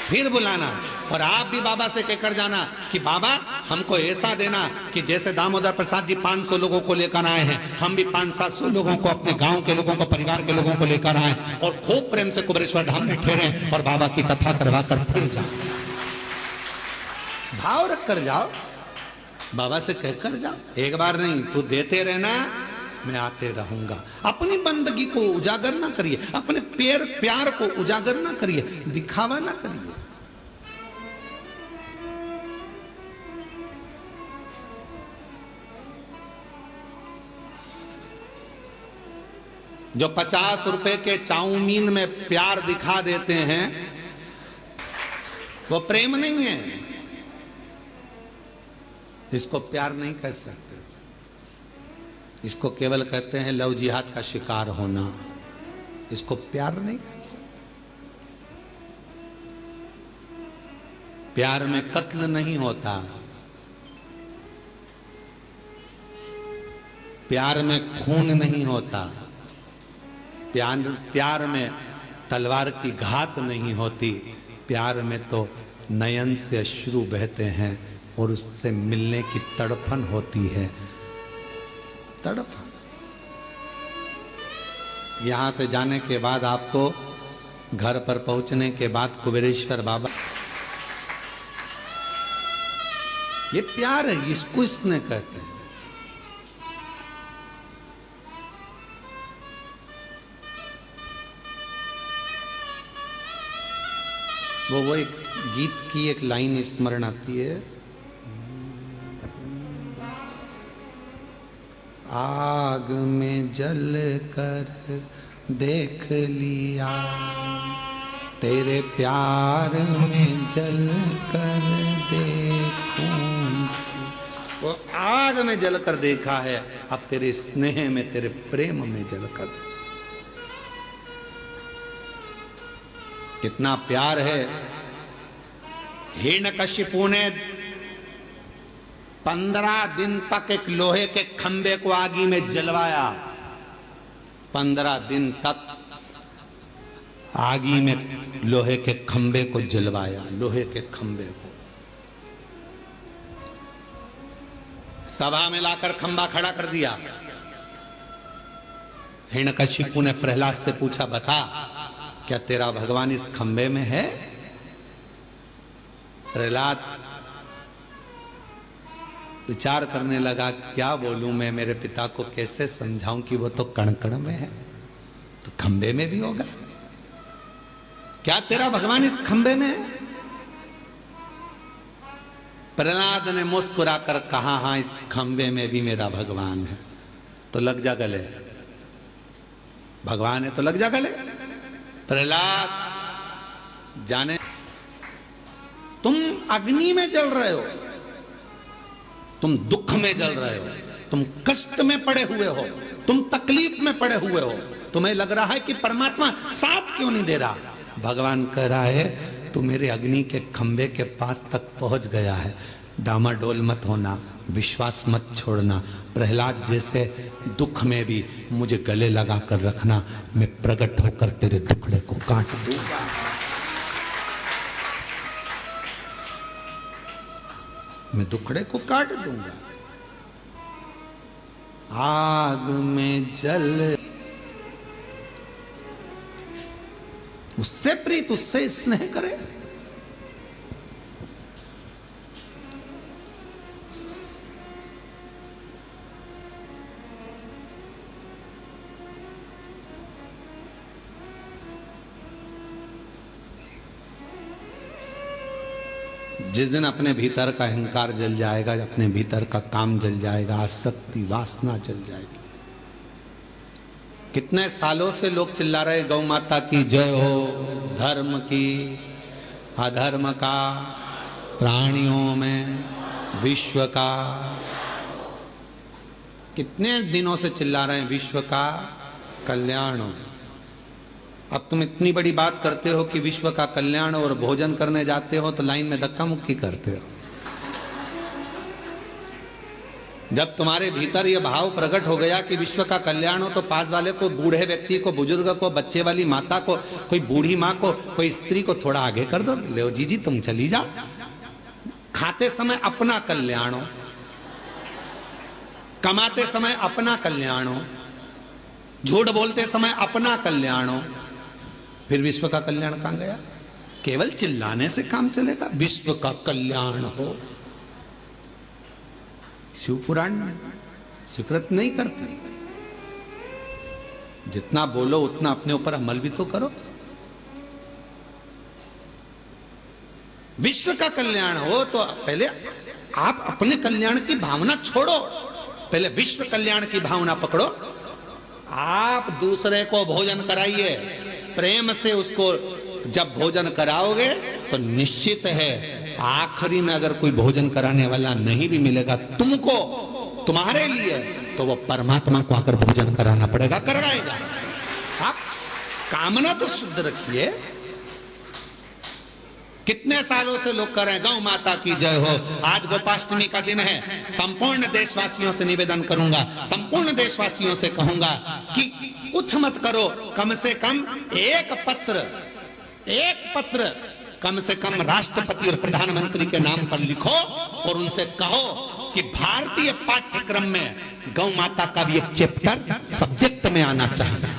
फिर बुलाना। और आप भी बाबा से कहकर जाना कि बाबा हमको ऐसा देना कि जैसे दामोदर प्रसाद जी 500 लोगों को लेकर आए हैं, हम भी 500-700 लोगों को, अपने गांव के लोगों को, परिवार के लोगों को लेकर आए और खूब प्रेम से कुबेरेश्वर धाम में ठहरे और बाबा की कथा करवा कर फिर जाओ। भाव रख कर जाओ, बाबा से कहकर जाओ, एक बार नहीं, तू देते रहना, मैं आते रहूंगा। अपनी बंदगी को उजागर ना करिए, अपने प्यार को उजागर ना करिए, दिखावा ना करिए। जो 50 रुपए के चाउमीन में प्यार दिखा देते हैं वो प्रेम नहीं है। इसको प्यार नहीं कह सकते, इसको केवल कहते हैं लव जिहाद का शिकार होना। इसको प्यार नहीं कह सकते। प्यार में कत्ल नहीं होता, प्यार में खून नहीं होता, प्यार में तलवार की घात नहीं होती। प्यार में तो नयन से अश्रु बहते हैं और उससे मिलने की तड़पन होती है। तड़पन। यहां से जाने के बाद आपको घर पर पहुंचने के बाद कुबेरेश्वर बाबा, ये प्यार है, इसको इसने कहते हैं। वो एक गीत की एक लाइन स्मरण आती है, आग में जल कर देख लिया, तेरे प्यार में जल कर देखूं। वो आग में जल कर देखा है, अब तेरे स्नेह में, तेरे प्रेम में जल कर। कितना प्यार है। हिरण्यकशिपु ने 15 दिन तक एक लोहे के खंबे को आगी में जलवाया। 15 दिन तक आगी में लोहे के खंबे को जलवाया, लोहे के खंबे को। सभा में लाकर खंबा खड़ा कर दिया। हिरण्यकशिपु ने प्रहलाद से पूछा, बता क्या तेरा भगवान इस खंबे में है? प्रहलाद विचार करने लगा, क्या बोलूं मैं, मेरे पिता को कैसे समझाऊं कि वो तो कण कण में है, तो खंबे में भी होगा। क्या तेरा भगवान इस खंबे में है? प्रहलाद ने मुस्कुराकर कहा, हां इस खंबे में भी मेरा भगवान है। तो लग जा गले, भगवान है तो लग जा गले। प्रहलाद जाने, तुम अग्नि में जल रहे हो, तुम दुख में जल रहे हो, तुम कष्ट में पड़े हुए हो, तुम तकलीफ में पड़े हुए हो। तुम्हें लग रहा है कि परमात्मा साथ क्यों नहीं दे रहा? भगवान कह रहा है तू मेरे अग्नि के खंबे के पास तक पहुंच गया है, डामाडोल मत होना, विश्वास मत छोड़ना। प्रहलाद जैसे दुख में भी मुझे गले लगा कर रखना, मैं प्रकट होकर तेरे टुकड़े को काट दूंगा। मैं दुखड़े को काट दूंगा। आग में जल, उससे प्रीत, उससे स्नेह करे। जिस दिन अपने भीतर का अहंकार जल जाएगा, अपने भीतर का काम जल जाएगा, आसक्ति वासना जल जाएगी। कितने सालों से लोग चिल्ला रहे गौ माता की जय हो, धर्म की, अधर्म का, प्राणियों में, विश्व का। कितने दिनों से चिल्ला रहे हैं विश्व का कल्याण हो। अब तुम इतनी बड़ी बात करते हो कि विश्व का कल्याण और भोजन करने जाते हो तो लाइन में धक्का मुक्की करते हो। जब तुम्हारे भीतर यह भाव प्रकट हो गया कि विश्व का कल्याण हो तो पास वाले को, बूढ़े व्यक्ति को, बुजुर्ग को, बच्चे वाली माता को, कोई बूढ़ी माँ को, कोई स्त्री को थोड़ा आगे कर दो। ले जी तुम चली जाओ। खाते समय अपना कल्याण हो, कमाते समय अपना कल्याण हो, झूठ बोलते समय अपना कल्याण हो, फिर विश्व का कल्याण कहां गया? केवल चिल्लाने से काम चलेगा? विश्व का कल्याण हो। शिव पुराण स्वीकृत नहीं करते। जितना बोलो उतना अपने ऊपर अमल भी तो करो। विश्व का कल्याण हो तो पहले आप अपने कल्याण की भावना छोड़ो, पहले विश्व कल्याण की भावना पकड़ो। आप दूसरे को भोजन कराइए, प्रेम से उसको जब भोजन कराओगे तो निश्चित है आखिरी में अगर कोई भोजन कराने वाला नहीं भी मिलेगा तुमको, तुम्हारे लिए, तो वो परमात्मा को आकर भोजन कराना पड़ेगा, कराएगा। आप कामना तो शुद्ध रखिए। कितने सालों से लोग कर रहे हैं गौ माता की जय हो। आज गोपाष्टमी का दिन है, संपूर्ण देशवासियों से निवेदन करूंगा, संपूर्ण देशवासियों से कहूंगा कि कुछ मत करो, कम से कम एक पत्र कम से कम राष्ट्रपति और प्रधानमंत्री के नाम पर लिखो और उनसे कहो कि भारतीय पाठ्यक्रम में गौ माता का भी एक चैप्टर सब्जेक्ट में आना चाहिए।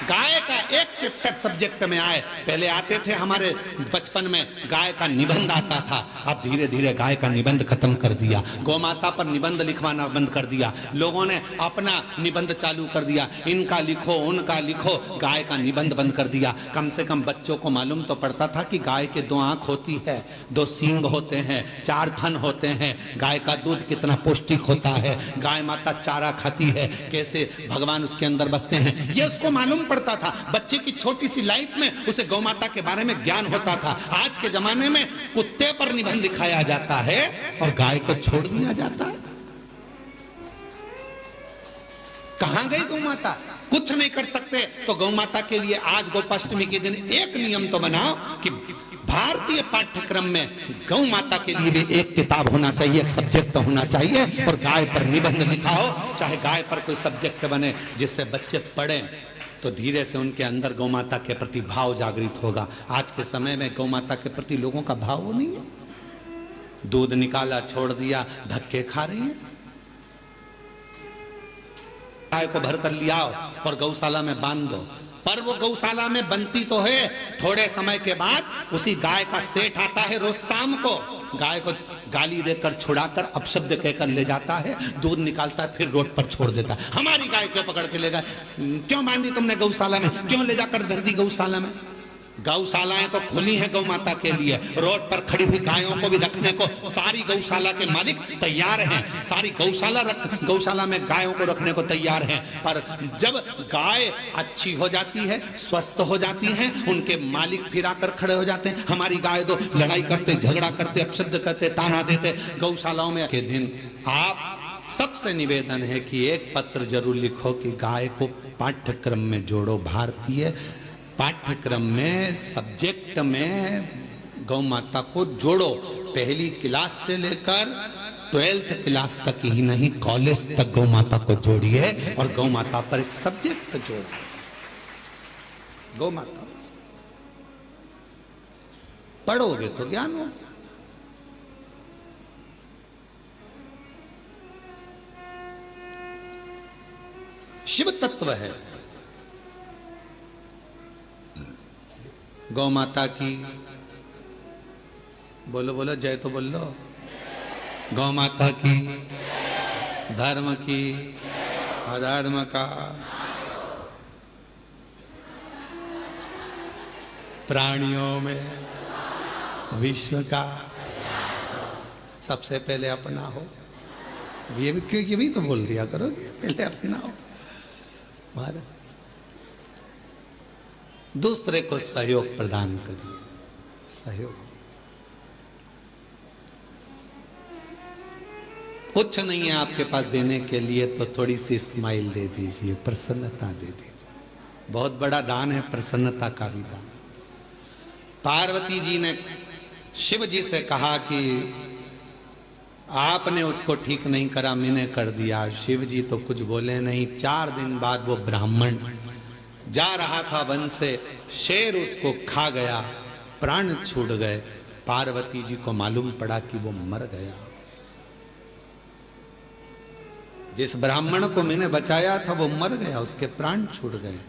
गाय का एक चैप्टर सब्जेक्ट में आए। पहले आते थे हमारे बचपन में गाय का निबंध आता था, अब धीरे धीरे गाय का निबंध खत्म कर दिया, गौ माता पर निबंध लिखवाना बंद कर दिया, लोगों ने अपना निबंध चालू कर दिया, इनका लिखो उनका लिखो, गाय का निबंध बंद कर दिया। कम से कम बच्चों को मालूम तो पड़ता था कि गाय के 2 आंख होती है, 2 सींग होते हैं, 4 थन होते हैं, गाय का दूध कितना पौष्टिक होता है, गाय माता चारा खाती है, कैसे भगवान उसके अंदर बसते हैं, ये उसको मालूम पड़ता था। बच्चे की छोटी सी लाइफ में उसे गौ माता के बारे में ज्ञान होता था। आज के जमाने में कुत्ते पर निबंध लिखाया जाता है और गाय को छोड़ दिया जाता है। कहां गई गौ माता? कुछ नहीं कर सकते। तो गौ माता के लिए आज गोपाष्टमी के दिन एक नियम तो बनाओ कि भारतीय पाठ्यक्रम में गौ माता के लिए भी एक किताब होना चाहिए, एक सब्जेक्ट होना चाहिए और गाय पर निबंध लिखा हो। चाहे गाय पर कोई सब्जेक्ट बने जिससे बच्चे पढ़ें तो धीरे से उनके अंदर गौ माता के प्रति भाव जागृत होगा। आज के समय में गौ माता के प्रति लोगों का भाव वो नहीं है। दूध निकाला छोड़ दिया, धक्के खा रही है। गाय को भर कर लिया और गौशाला में बांध दो, पर वो गौशाला में बनती तो है, थोड़े समय के बाद उसी गाय का सेठ आता है, रोज शाम को गाय को गाली देकर छुड़ाकर अपशब्द कहकर ले जाता है, दूध निकालता है, फिर रोड पर छोड़ देता है। हमारी गाय क्यों पकड़ के ले गए? क्यों बांधी तुमने गौशाला में? क्यों ले जाकर धर दी गौशाला में? गौशालाएं तो खुली हैं गौ माता के लिए, रोड पर खड़ी हुई गायों को भी रखने को सारी गौशाला के मालिक तैयार हैं, सारी गौशाला में गायों को रखने को तैयार हैं। पर जब गाय अच्छी हो जाती है, स्वस्थ हो जाती हैं, उनके मालिक फिर आकर खड़े हो जाते हैं। हमारी गाय तो लड़ाई करते, झगड़ा करते, अपशब्द करते, ताना देते। गौशालाओं में के दिन आप सबसे निवेदन है कि एक पत्र जरूर लिखो कि गाय को पाठ्यक्रम में जोड़ो। भारतीय पाठ्यक्रम में सब्जेक्ट में गौ माता को जोड़ो। पहली क्लास से लेकर 12th क्लास तक ही नहीं, कॉलेज तक गौ माता को जोड़िए और गौ माता पर एक सब्जेक्ट जोड़िए। गौ माता पढ़ोगे तो ज्ञान होगा। शिव तत्व है। गौ माता की बोलो बोलो जय तो बोल लो। गौ माता की, धर्म की, अधर्म का, प्राणियों में, विश्व का, सबसे पहले अपना हो। ये भी तो बोल दिया करोगे, पहले अपना हो। भारत दूसरे को सहयोग प्रदान करिए, सहयोग। कुछ नहीं है आपके पास देने के लिए तो थोड़ी सी स्माइल दे दीजिए, प्रसन्नता दे दीजिए। बहुत बड़ा दान है प्रसन्नता का भी दान। पार्वती जी ने शिव जी से कहा कि आपने उसको ठीक नहीं करा, मैंने कर दिया। शिव जी तो कुछ बोले नहीं। 4 दिन बाद वो ब्राह्मण जा रहा था वन से, शेर उसको खा गया, प्राण छूट गए। पार्वती जी को मालूम पड़ा कि वो मर गया। जिस ब्राह्मण को मैंने बचाया था वो मर गया, उसके प्राण छूट गए।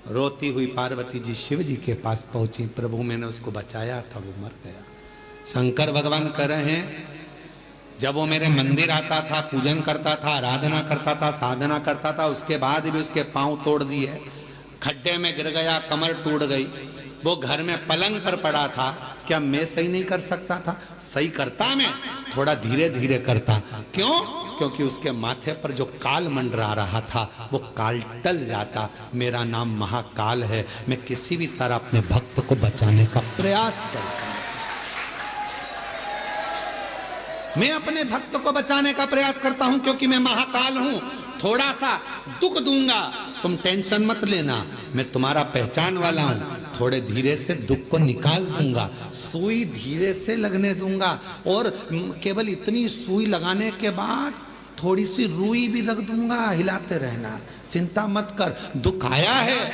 रोती हुई पार्वती जी शिव जी के पास पहुंची, प्रभु मैंने उसको बचाया था, वो मर गया। शंकर भगवान कह रहे हैं जब वो मेरे मंदिर आता था, पूजन करता था, आराधना करता था, साधना करता था, उसके बाद भी उसके पांव तोड़ दिए, खड्डे में गिर गया, कमर टूट गई। वो घर में पलंग पर पड़ा था, क्या मैं सही नहीं कर सकता था? सही करता, मैं थोड़ा धीरे धीरे करता। क्यों? क्योंकि उसके माथे पर जो काल मंडरा रहा था वो काल टल जाता। मेरा नाम महाकाल है। मैं किसी भी तरह अपने भक्त को बचाने का प्रयास करता हूं। मैं अपने भक्त को बचाने का प्रयास करता हूं क्योंकि मैं महाकाल हूं। थोड़ा सा दुख दूंगा, तुम टेंशन मत लेना, मैं तुम्हारा पहचान वाला हूं। थोड़े धीरे से दुख को निकाल दूंगा, सुई धीरे से लगने दूंगा, और केवल इतनी सुई लगाने के बाद थोड़ी सी रुई भी रख दूंगा, हिलाते रहना, चिंता मत कर। दुख आया है,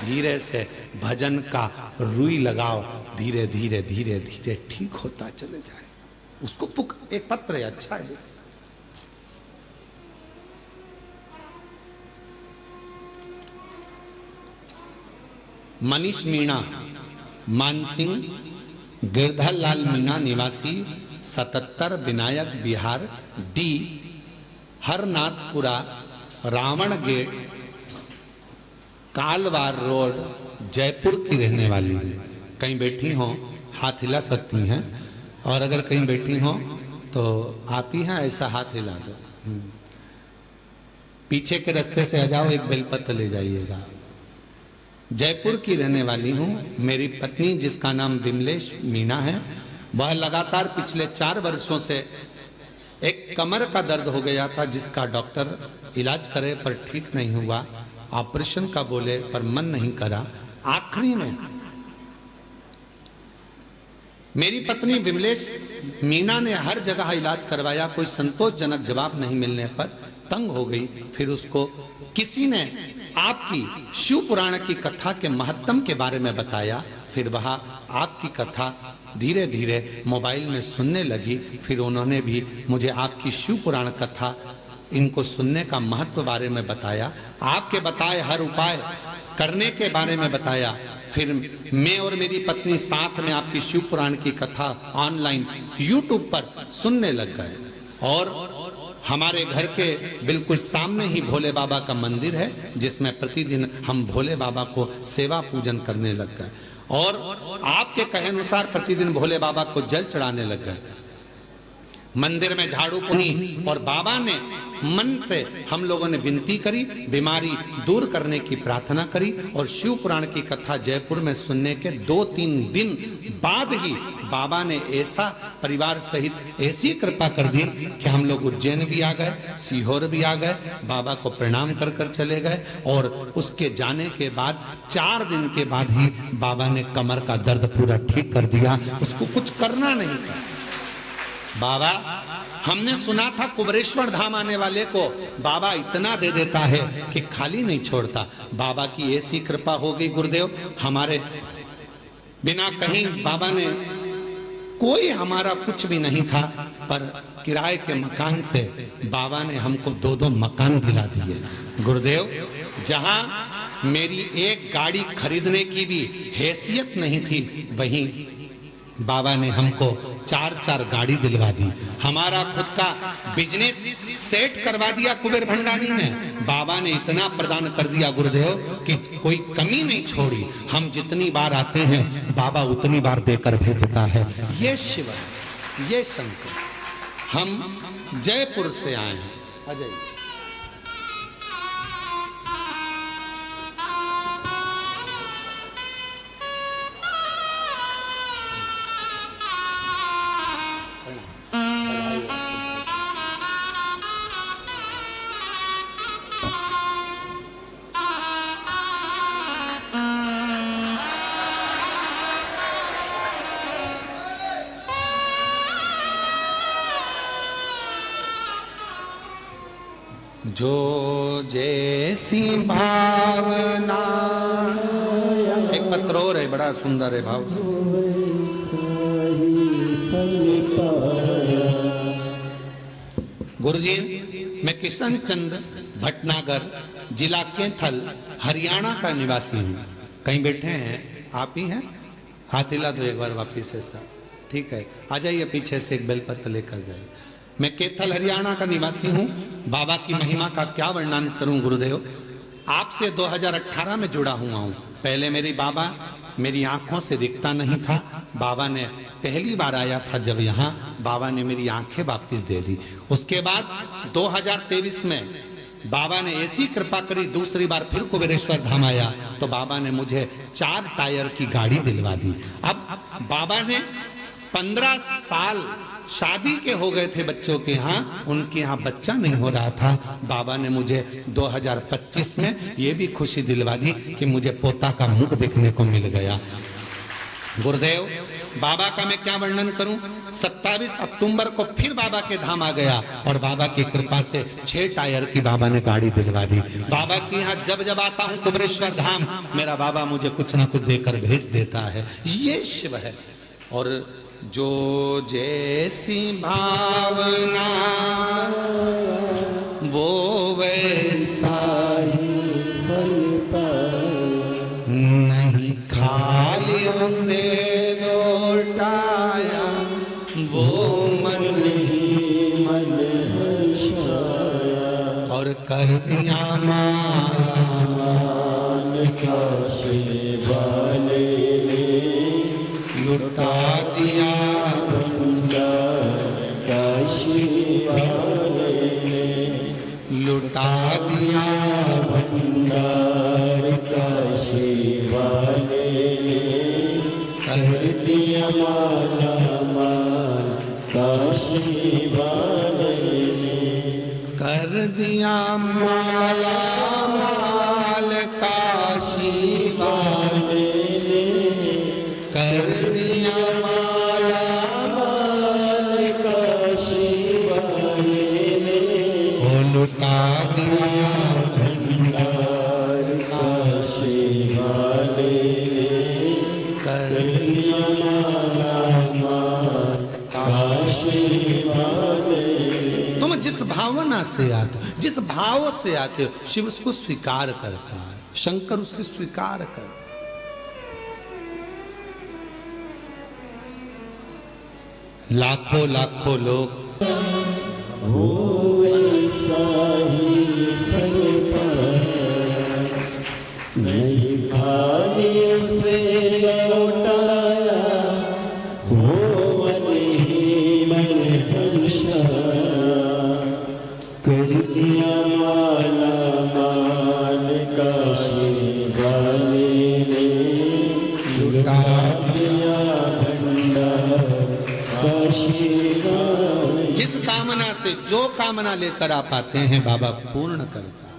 धीरे से भजन का रुई लगाओ, धीरे धीरे धीरे धीरे ठीक होता चले जाए। उसको एक पत्र है, अच्छा है। मनीष मीणा, मानसिंह, गिरधर लाल मीणा निवासी 77 Vinayak Vihar, D Harnathpura, Ravan gate, Kalwar road, Jaipur की रहने वाली हूँ। कहीं बैठी हो हाथ हिला सकती हैं, और अगर कहीं बैठी हो तो आप ही हैं ऐसा हाथ हिला दो। पीछे के रास्ते से आ जाओ, एक बेलपत्र ले जाइएगा। जयपुर की रहने वाली हूँ। मेरी पत्नी जिसका नाम विमलेश मीणा है, वह लगातार पिछले 4 वर्षों से एक कमर का दर्द हो गया था, जिसका डॉक्टर इलाज करे पर ठीक नहीं हुआ, ऑपरेशन का बोले पर मन नहीं करा। आखिरी में मेरी पत्नी विमलेश मीणा ने हर जगह इलाज करवाया, कोई संतोषजनक जवाब नहीं मिलने पर तंग हो गई। फिर उसको किसी ने आपकी शिव पुराण की कथा के महत्तम के बारे में बताया। फिर वह आपकी कथा धीरे धीरे मोबाइल में सुनने लगी। फिर उन्होंने भी मुझे आपकी शिव पुराण कथा इनको सुनने का महत्व बारे में बताया, आपके बताए हर उपाय करने के बारे में बताया। फिर मैं और मेरी पत्नी साथ में आपकी शिव पुराण की कथा ऑनलाइन YouTube पर सुनने लग गए, और हमारे घर के बिल्कुल सामने ही भोले बाबा का मंदिर है, जिसमें प्रतिदिन हम भोले बाबा को सेवा पूजन करने लग गए, और आपके कहे अनुसार प्रतिदिन भोले बाबा को जल चढ़ाने लग गए। मंदिर में झाड़ू पुनी, और बाबा ने मन से हम लोगों ने विनती करी, बीमारी दूर करने की प्रार्थना करी, और शिव पुराण की कथा जयपुर में सुनने के 2-3 दिन बाद ही बाबा ने ऐसा परिवार सहित ऐसी कृपा कर दी कि हम लोग उज्जैन भी आ गए, सीहोर भी आ गए, बाबा को प्रणाम कर कर चले गए। और उसके जाने के बाद 4 दिन के बाद ही बाबा ने कमर का दर्द पूरा ठीक कर दिया, उसको कुछ करना नहीं था। बाबा, हमने सुना था कुबरेश्वर धाम आने वाले को बाबा इतना दे देता है कि खाली नहीं छोड़ता। बाबा की ऐसी कृपा हो गई गुरुदेव, हमारे बिना कहीं बाबा ने, कोई हमारा कुछ भी नहीं था, पर किराए के मकान से बाबा ने हमको 2-2 मकान दिला दिए। गुरुदेव, जहां मेरी एक गाड़ी खरीदने की भी हैसियत नहीं थी, वहीं बाबा ने हमको 4-4 गाड़ी दिलवा दी। हमारा खुद का बिजनेस सेट करवा दिया कुबेर भंडारी ने। बाबा ने इतना प्रदान कर दिया गुरुदेव कि कोई कमी नहीं छोड़ी। हम जितनी बार आते हैं बाबा उतनी बार देकर भेजता है। ये शिव है, ये शंकर। हम जयपुर से आए हैं। अजय जो जैसी भावना। एक पत्र और है, बड़ा सुंदर है भाव। गुरुजी, मैं किशन चंद भटनागर, जिला कैथल, हरियाणा का निवासी हूँ। कहीं बैठे हैं? आप ही हैं? हाथ हिला दो एक बार वापिस से सब। ठीक है, आ जाइए पीछे से, एक बेलपत्र लेकर जाइए। मैं कैथल हरियाणा का निवासी हूँ। बाबा की महिमा का क्या वर्णन करूं गुरुदेव। आपसे 2018 में जुड़ा हुआ हूं। पहले मेरी बाबा मेरी आंखों से दिखता नहीं था। बाबा ने पहली बार आया था जब यहाँ, बाबा ने मेरी आंखें वापस दे दी। उसके बाद 2023 में बाबा ने ऐसी कृपा करी, दूसरी बार फिर कुबेरेश्वर धाम आया तो बाबा ने मुझे 4 टायर की गाड़ी दिलवा दी। अब बाबा ने 15 साल शादी के हो गए थे बच्चों के यहाँ, उनके यहाँ बच्चा नहीं हो रहा था। बाबा ने मुझे 2025 में ये भी खुशी दिलवा दी कि मुझे पोता का मुख देखने को मिल गया। गुरुदेव, बाबा का मैं क्या वर्णन करूं। 27 अक्टूबर को फिर बाबा के धाम आ गया और बाबा की कृपा से 6 टायर की बाबा ने गाड़ी दिलवा दी। बाबा के यहाँ जब आता हूं कुबेरेश्वर धाम, मेरा बाबा मुझे कुछ ना कुछ देकर भेज देता है। ये शिव है। और जो जैसी भावना वो वैसा ही फल पाए, नहीं खाली उसे लौटाया वो मन ही मन हर्षाया, और कर दिया माला मान का शिवाले, लुटा दिया भंडार काशी वाले, लुटा दिया भंडार काशी वाले, कर दिया माला माल काशी वाले, कर दिया माला माल काशी वाले, कर दिया माला माल काशी वाले, ओ लुटा दिया भंडार काशी वाले, कर दिया माला माल काशी वाले। तुम जिस भावना से आते हो, जिस भाव से आते हो, शिव उसको स्वीकार करता है, शंकर उससे स्वीकार करता है। लाखों लाखों लोग वो ऐसा ही फल पाया, नहीं खाने से लौटाया वो मन ही मन हर्षाया, कर दिया माला माल काशी वाले ने, लुटा दिया भंडार काशी वाले। जिस कामना से जो कामना लेकर आप आते हैं बाबा पूर्ण करता है,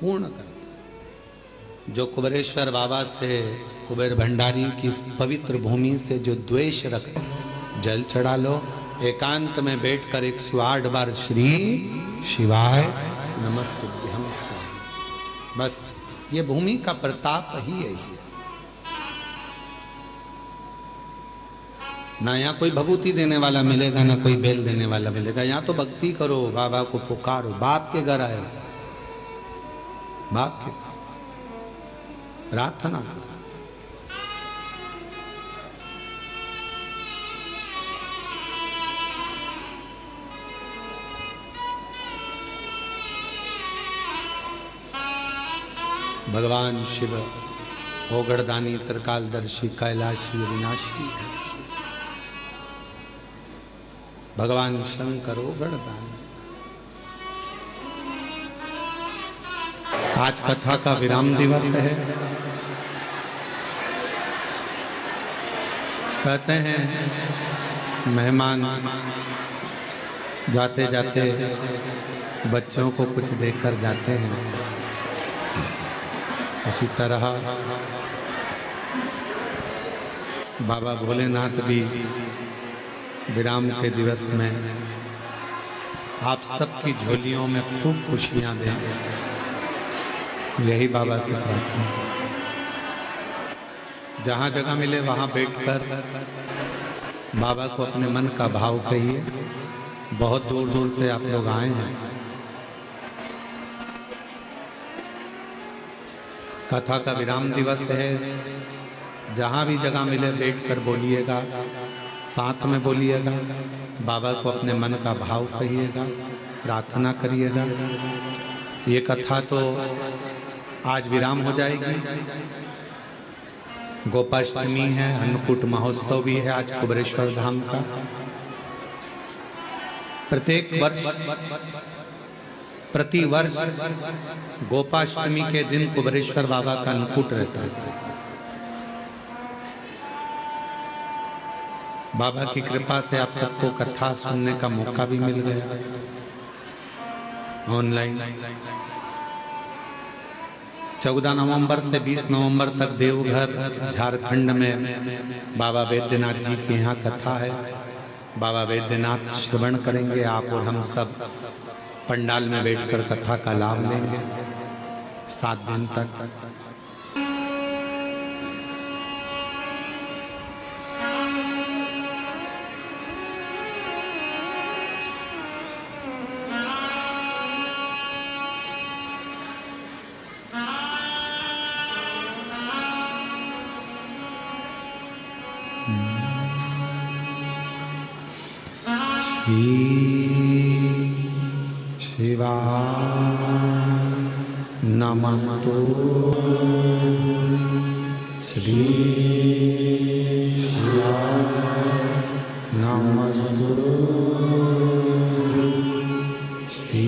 पूर्ण करता है। जो कुबेरेश्वर बाबा से, कुबेर भंडारी की इस पवित्र भूमि से जो द्वेष रखते, जल चढ़ा लो, एकांत में बैठकर 108 बार श्री शिवाय नमस्तुभ्यम। बस ये भूमि का प्रताप ही यही है। ना यहाँ कोई भभूति देने वाला मिलेगा, ना कोई बेल देने वाला मिलेगा। यहाँ तो भक्ति करो, बाबा को पुकारो, बाप के घर आए, बाप के घर प्रार्थना करो। भगवान शिव ओगड़दानी, त्रिकालदर्शी, कैलाशी, विनाशी है। भगवान शंकर ओगड़दानी। आज कथा का विराम दिवस है। कहते हैं मेहमान जाते जाते बच्चों को कुछ देकर जाते हैं, उसी तरह बाबा भोलेनाथ भी विराम के दिवस में आप सबकी झोलियों में खूब खुशियां दें, यही बाबा से प्रार्थना। जहाँ जगह मिले वहाँ बैठकर बाबा को अपने मन का भाव कहिए। बहुत दूर दूर से आप लोग आए हैं। कथा का विराम दिवस है। जहाँ भी जगह मिले बैठकर बोलिएगा, साथ में बोलिएगा, बाबा को अपने मन का भाव कहिएगा। प्रार्थना करिएगा। ये कथा तो आज विराम हो जाएगी। गोपाष्टमी है, अन्नकूट महोत्सव भी है आज कुबेरेश्वर धाम का। प्रत्येक वर्ष प्रति वर्ष गोपाष्टमी के दिन कुबेरेश्वर बाबा का अन्नकूट रहता है। बाबा की कृपा से आप सबको कथा सुनने का मौका भी मिल गया ऑनलाइन। 14 नवंबर से 20 नवंबर तक देवघर झारखंड में बाबा वैद्यनाथ जी के यहाँ कथा है। बाबा वैद्यनाथ श्रवण करेंगे आप और हम सब पंडाल में बैठकर कथा का लाभ लेंगे 7 दिन तक। शिवा नमस्तु श्री शिवा नमस्तु श्री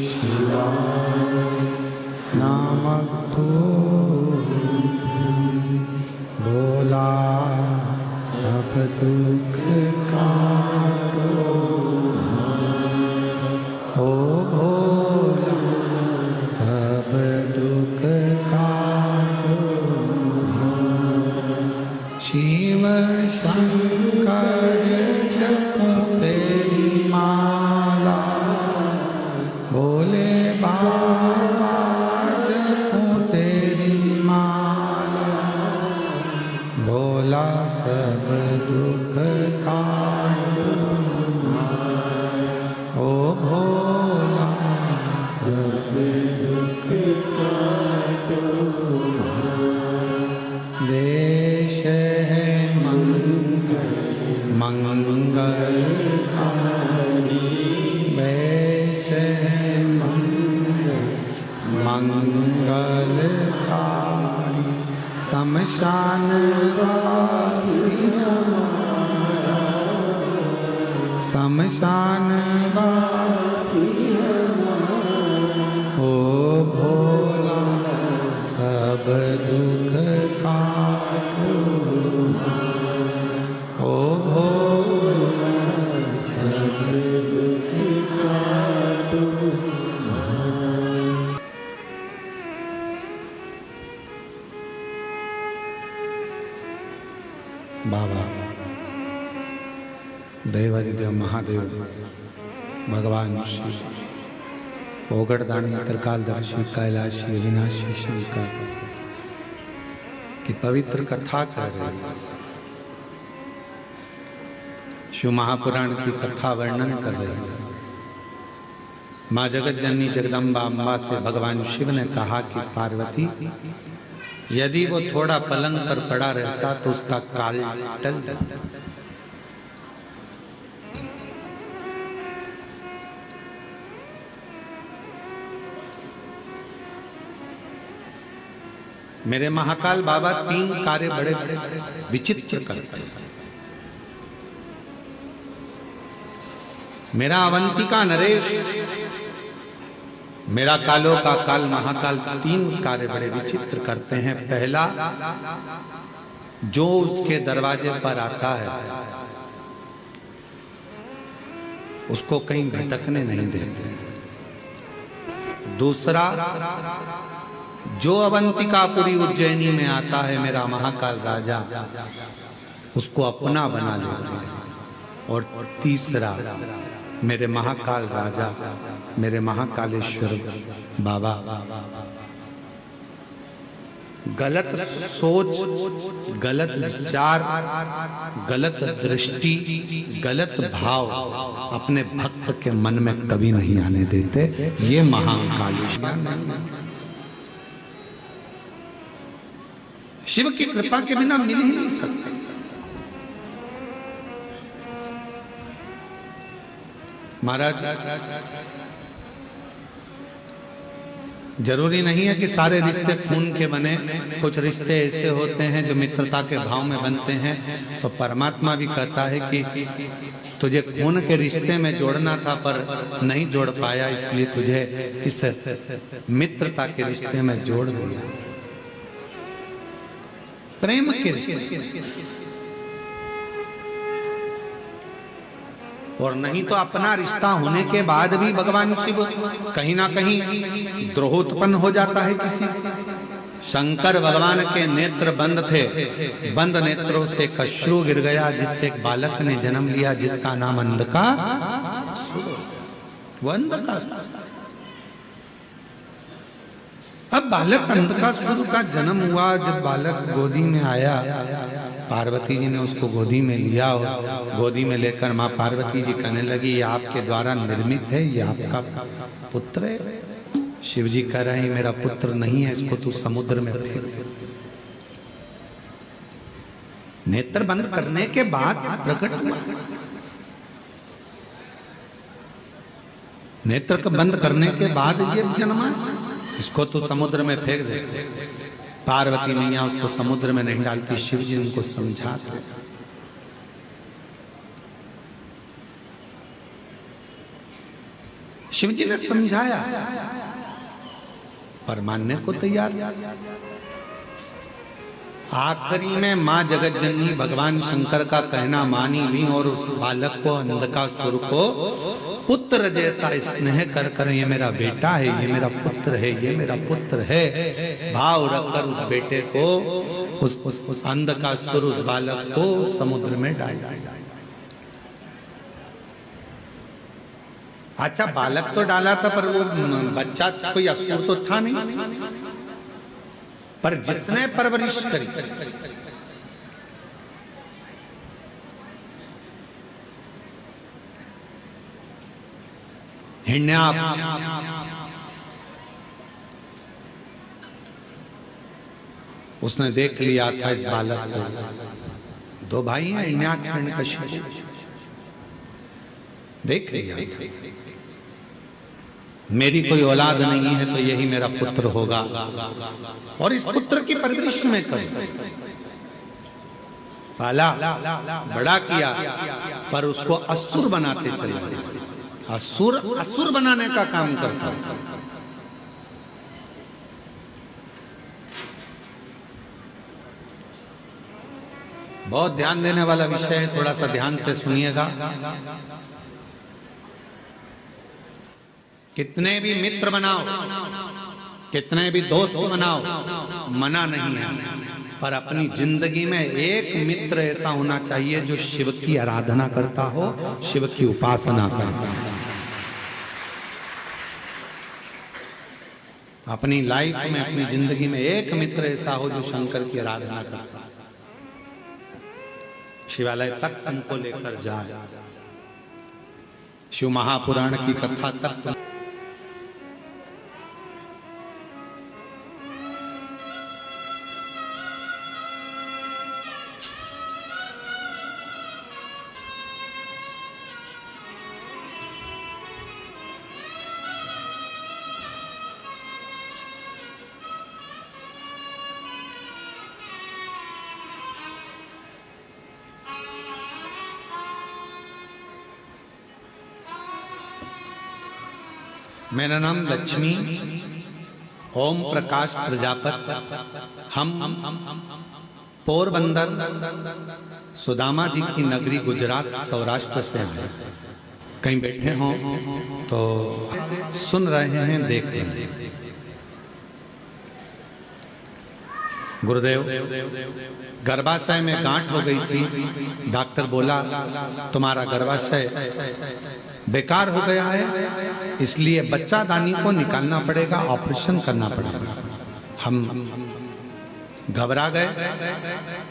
शिवा नमस्तु बोला सब दुख का ओ भोला सब दुख काटो। शिव शंकर जपो तेरी माला, भोले बाबा जपो तेरी माला, भोला सब दुख काटो। ओ भोला सब दुख काटो। देश है मंगलकारी, देश है मंगलकारी, शमशान वासी हमारा, शमशान वासी ओ भोला सब दुख काटो। ओ भोला सब दुख काटो। बाबा देवादिदेव महादेव भगवान शिव ओगड़दानी त्रिकालदर्शी कैलाशी अविनाशी शंकर की पवित्र कथा कर रहे हैं। शिव महापुराण की कथा वर्णन कर रहे हैं। माँ जगत जननी जगदम्बा अम्बा से भगवान शिव ने कहा कि पार्वती यदि वो थोड़ा पलंग पर पड़ा रहता तो उसका काल टल जाता। मेरे महाकाल बाबा 3 कार्य बड़े बड़े विचित्र करते हैं। मेरा अवंतिका नरेश, मेरा कालों का काल महाकाल 3 कार्य बड़े विचित्र करते हैं। पहला, जो उसके दरवाजे पर आता है उसको कहीं भटकने नहीं देते। दूसरा, जो अवंतिकापुरी उज्जैनी में आता है मेरा महाकाल राजा उसको अपना बना लेते हैं। और तीसरा, मेरे महाकाल राजा मेरे महाकालेश्वर बाबा गलत सोच, गलत विचार, गलत दृष्टि, गलत भाव अपने भक्त के मन में कभी नहीं आने देते। ये महाकालेश्वर शिव की कृपा के बिना मिल ही नहीं सकता। महाराज जरूरी नहीं है कि सारे रिश्ते खून के बने, कुछ रिश्ते ऐसे होते हैं जो मित्रता के भाव में बनते हैं। तो परमात्मा भी कहता है कि तुझे खून के रिश्ते में जोड़ना था पर नहीं जोड़ पाया, इसलिए तुझे इस मित्रता के रिश्ते में जोड़ दिया, प्रेम के रिश्ते। और नहीं तो अपना रिश्ता होने के बाद भी भगवान शिव कहीं ना कहीं द्रोह उत्पन्न हो जाता है किसी। शंकर भगवान के नेत्र बंद थे, बंद नेत्रों से कश्रु गिर गया, जिससे एक बालक ने जन्म लिया जिसका नाम अंधकासुर। अब बालक अंधकासुर का जन्म हुआ। जब बालक गोदी में आया, पार्वती जी ने उसको गोदी में लिया और गोदी में लेकर माँ पार्वती जी कहने लगी, ये आपके द्वारा निर्मित है, ये आपका पुत्र है। शिव जी कह रहे हैं मेरा पुत्र नहीं है, इसको तू समुद्र में फेंक दे। नेत्र बंद करने के बाद प्रकट हुआ। नेत्र को बंद करने के बाद ये जन्मा, इसको तू समुद्र में फेंक दे। पार्वती मैया उसको समुद्र में नहीं डालती, शिव जी उनको समझाते। शिव जी ने समझाया पर मानने को तैयार। आखिरी में मां जगत जननी भगवान शंकर का कहना मानी भी और उस बालक को, अंधकासुर को पुत्र जैसा स्नेह कर कर, ये मेरा बेटा है, ये मेरा पुत्र है, ये मेरा पुत्र है भाव रखकर उस बेटे को, उस अंधकासुर उस बालक को समुद्र में डाल दिया। अच्छा बालक तो डाला था पर वो बच्चा कोई असुर तो था नहीं, पर जिसने परवरिश करी, हिरण्याक्ष, उसने देख लिया था इस बालक को। दो भाई हैं हिरण्याक्ष हिरण्यकशिपु, देख लिया था मेरी कोई औलाद नहीं है तो यही मेरा पुत्र होगा और इस पुत्र की परवरिश में कर पाला, बड़ा किया, पर उसको असुर बनाते चले गए। असुर बनाने का काम करता है। बहुत ध्यान देने वाला विषय है, थोड़ा सा ध्यान से सुनिएगा। कितने भी मित्र बनाओ, कितने भी दोस्त बनाओ, मना नहीं है, पर अपनी जिंदगी में एक मित्र ऐसा होना चाहिए जो शिव की आराधना करता हो, शिव की उपासना करता हो। अपनी लाइफ में, अपनी जिंदगी में एक मित्र ऐसा हो जो शंकर की आराधना करता हो, शिवालय तक तुमको लेकर जाए, शिव महापुराण की कथा तक। मेरा नाम लक्ष्मी ओम प्रकाश प्रजापत। हम पोरबंदर सुदामा जी की नगरी गुजरात सौराष्ट्र से हैं। कहीं बैठे हों तो सुन रहे हैं, देख रहे हैं। गुरुदेव गर्भाशय में गांठ हो गई थी, डॉक्टर बोला तुम्हारा गर्भाशय बेकार हो गया है, इसलिए बच्चा दानी को निकालना पड़ेगा, ऑपरेशन करना पड़ेगा। हम घबरा गए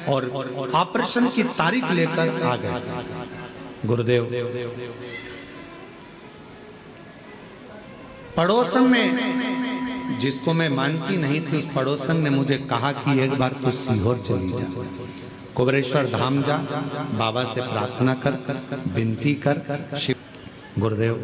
और ऑपरेशन की तारीख लेकर आ गए। गुरुदेव पड़ोसन में, जिसको मैं मानती नहीं थी, उस पड़ोसन ने मुझे कहा कि एक बार तू सीहोर चली जा, कुबरेश्वर धाम जा, बाबा से प्रार्थना कर, विनती कर, शिव गुरुदेव,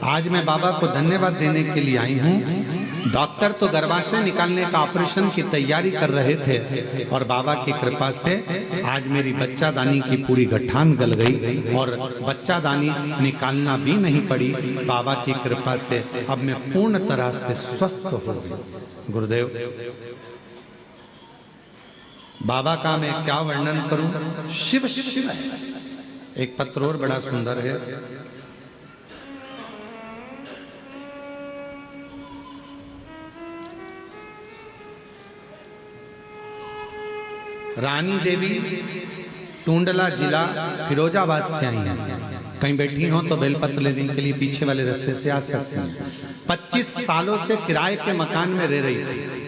आज मैं बाबा को धन्यवाद देने के लिए आई हूँ। डॉक्टर तो गर्भाशय निकालने का ऑपरेशन की तैयारी कर रहे थे और बाबा की कृपा से आज मेरी बच्चादानी की पूरी गठान गल गई और बच्चादानी निकालना भी नहीं पड़ी। बाबा की कृपा से अब मैं पूर्ण तरह से स्वस्थ हो गई। गुरुदेव, बाबा का मैं क्या वर्णन करूं, शिव शिव है। एक पत्र और बड़ा सुंदर है। रानी देवी टूंडला जिला फिरोजाबाद से आई हैं। कहीं बैठी हो तो बेलपत्र लेने के लिए पीछे वाले रास्ते से आ सकती हैं। 25 सालों से किराए के मकान में रह रही थी।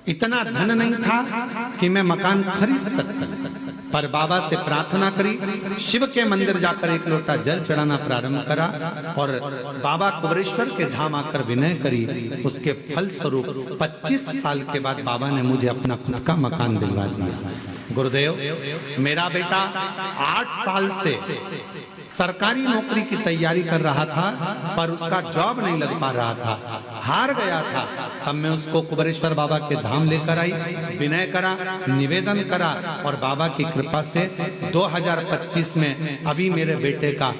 इतना धन नहीं था कि मैं मकान खरीद सकता, पर बाबा से प्रार्थना करी, शिव के मंदिर जाकर एक लोटा जल चढ़ाना प्रारंभ करा और बाबा कुबरेश्वर के धाम आकर विनय करी। उसके फल स्वरूप 25 साल के बाद बाबा ने मुझे अपना खुद का मकान दिलवा दिया। गुरुदेव, मेरा बेटा 8 साल से सरकारी नौकरी की तैयारी कर रहा था, पर उसका जॉब नहीं लग पा रहा था, हार गया था। तब मैं उसको कुबरेश्वर बाबा के धाम लेकर आई, विनय करा, निवेदन करा और बाबा की कृपा से 2025 में अभी मेरे बेटे का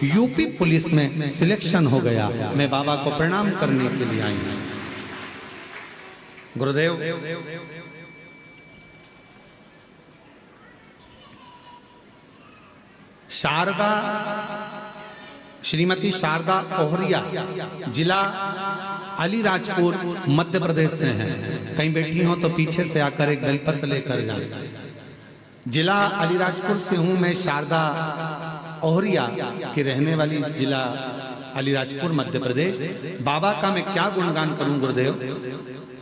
यूपी पुलिस में सिलेक्शन हो गया। मैं बाबा को प्रणाम करने के लिए आई हूं। गुरुदेव, शारदा, श्रीमती शारदा ओहरिया, जिला अलीराजपुर, मध्य प्रदेश से हैं। कहीं बैठी हो तो पीछे से आकर एक बेलपत्र लेकर जाए। जिला अलीराजपुर से हूं मैं, शारदा ओहरिया की रहने वाली, जिला अलीराजपुर, मध्य प्रदेश। बाबा का मैं क्या गुणगान करूं गुरुदेव।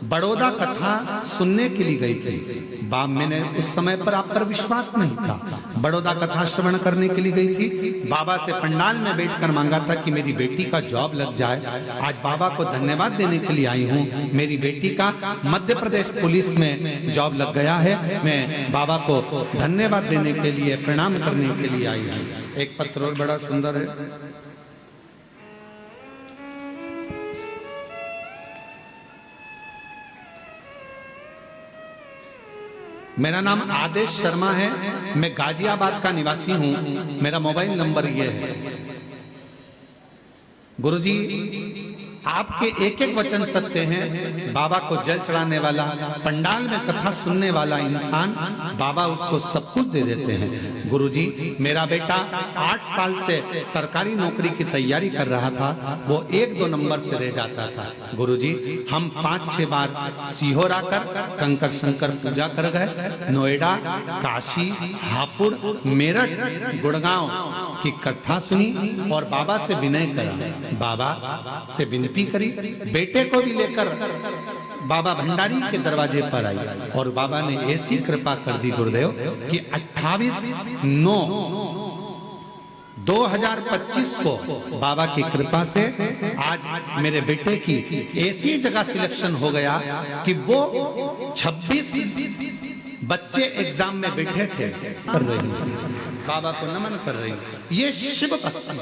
बड़ौदा कथा सुनने के लिए गई थी। मैंने उस समय पर आप पर विश्वास नहीं था। बड़ौदा कथा श्रवण करने के लिए गई थी। बाबा से पंडाल में बैठकर मांगा था कि मेरी बेटी का जॉब लग जाए। आज बाबा को धन्यवाद देने के लिए आई हूँ। मेरी बेटी का मध्य प्रदेश पुलिस में जॉब लग गया है। मैं बाबा को धन्यवाद देने के लिए, प्रणाम करने के लिए आई हूँ। एक पत्र और बड़ा सुंदर है। मेरा नाम आदेश शर्मा है, मैं गाजियाबाद का निवासी हूं। मेरा मोबाइल नंबर ये है। गुरुजी, आपके एक एक वचन सत्य हैं। बाबा को जल चढ़ाने वाला, पंडाल में कथा सुनने वाला इंसान, बाबा उसको सब कुछ दे देते हैं। गुरुजी, मेरा बेटा 8 साल से सरकारी नौकरी की तैयारी कर रहा था, वो 1-2 नंबर से रह जाता था। गुरुजी, हम 5-6 बार सीहोर आकर कंकर शंकर पूजा कर गए। नोएडा, काशी, हापुड़, मेरठ, गुड़गांव की कथा सुनी और बाबा से विनय करा, बाबा से विनती करी। बेटे को भी लेकर बाबा भंडारी के दरवाजे पर आई और बाबा ने ऐसी कृपा कर दी गुरुदेव कि 28/9/2025 को बाबा की कृपा से आज मेरे बेटे की ऐसी जगह सिलेक्शन हो गया कि वो 26 बच्चे एग्जाम में बैठे थे, कर रहे हैं, बाबा को नमन कर रही। ये शिव भक्ति,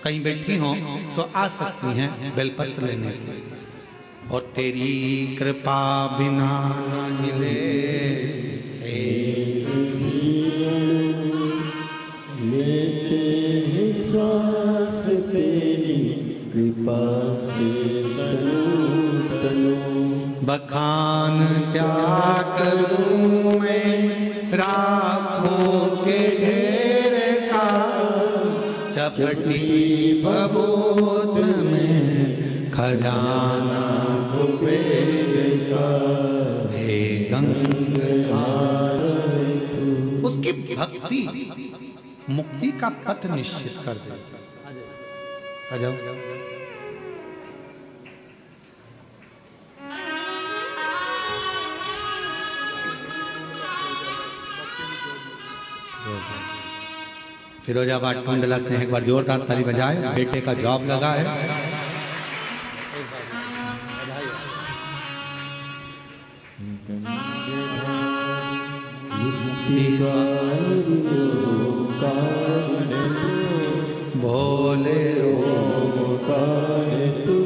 कहीं बैठी हो तो आ सकती हैं बेलपत्र लेने के। और तेरी कृपा बिना मिले लेते हैं श्वास तेरी कृपा से तनु तनु। बखान क्या करूं मैं राखों के ढेर का, चपटी भभूत में खजाना कुबेर का। हे गंगाधर, उसकी भक्ति मुक्ति का पथ निश्चित कर दे। आ जाओ। फिरोजाबाद टूंडला से एक बार जोरदार ताली बजाए। बेटे का जॉब लगा है। बोले ओंकार तू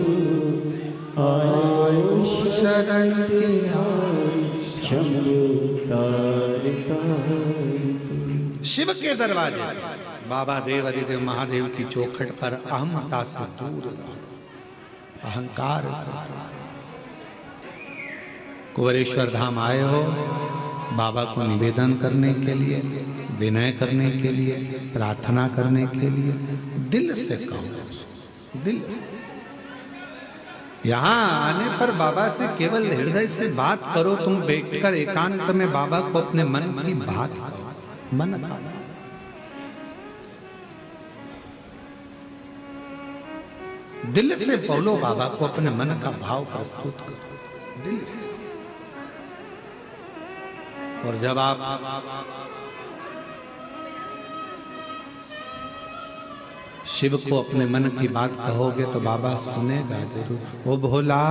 आयो शरण की शंभु तार तू। शिव के दरवाजे बाबा देव अधिदेव महादेव की चौखट पर अहमता से दूर, अहंकार से। कुंवरेश्वर धाम आए हो बाबा को निवेदन करने के लिए, विनय करने के लिए, प्रार्थना करने के लिए, दिल से कहो, दिल से। यहाँ आने पर बाबा से केवल हृदय से बात करो। तुम बैठकर एकांत में बाबा को अपने मन की बात करो, मन का। दिल से बोलो बाबा को, अपने मन का भाव प्रस्तुत करो दिल से। और जब आप शिव को अपने मन की बात कहोगे तो बाबा सुनेगा जरूर। ओ भोला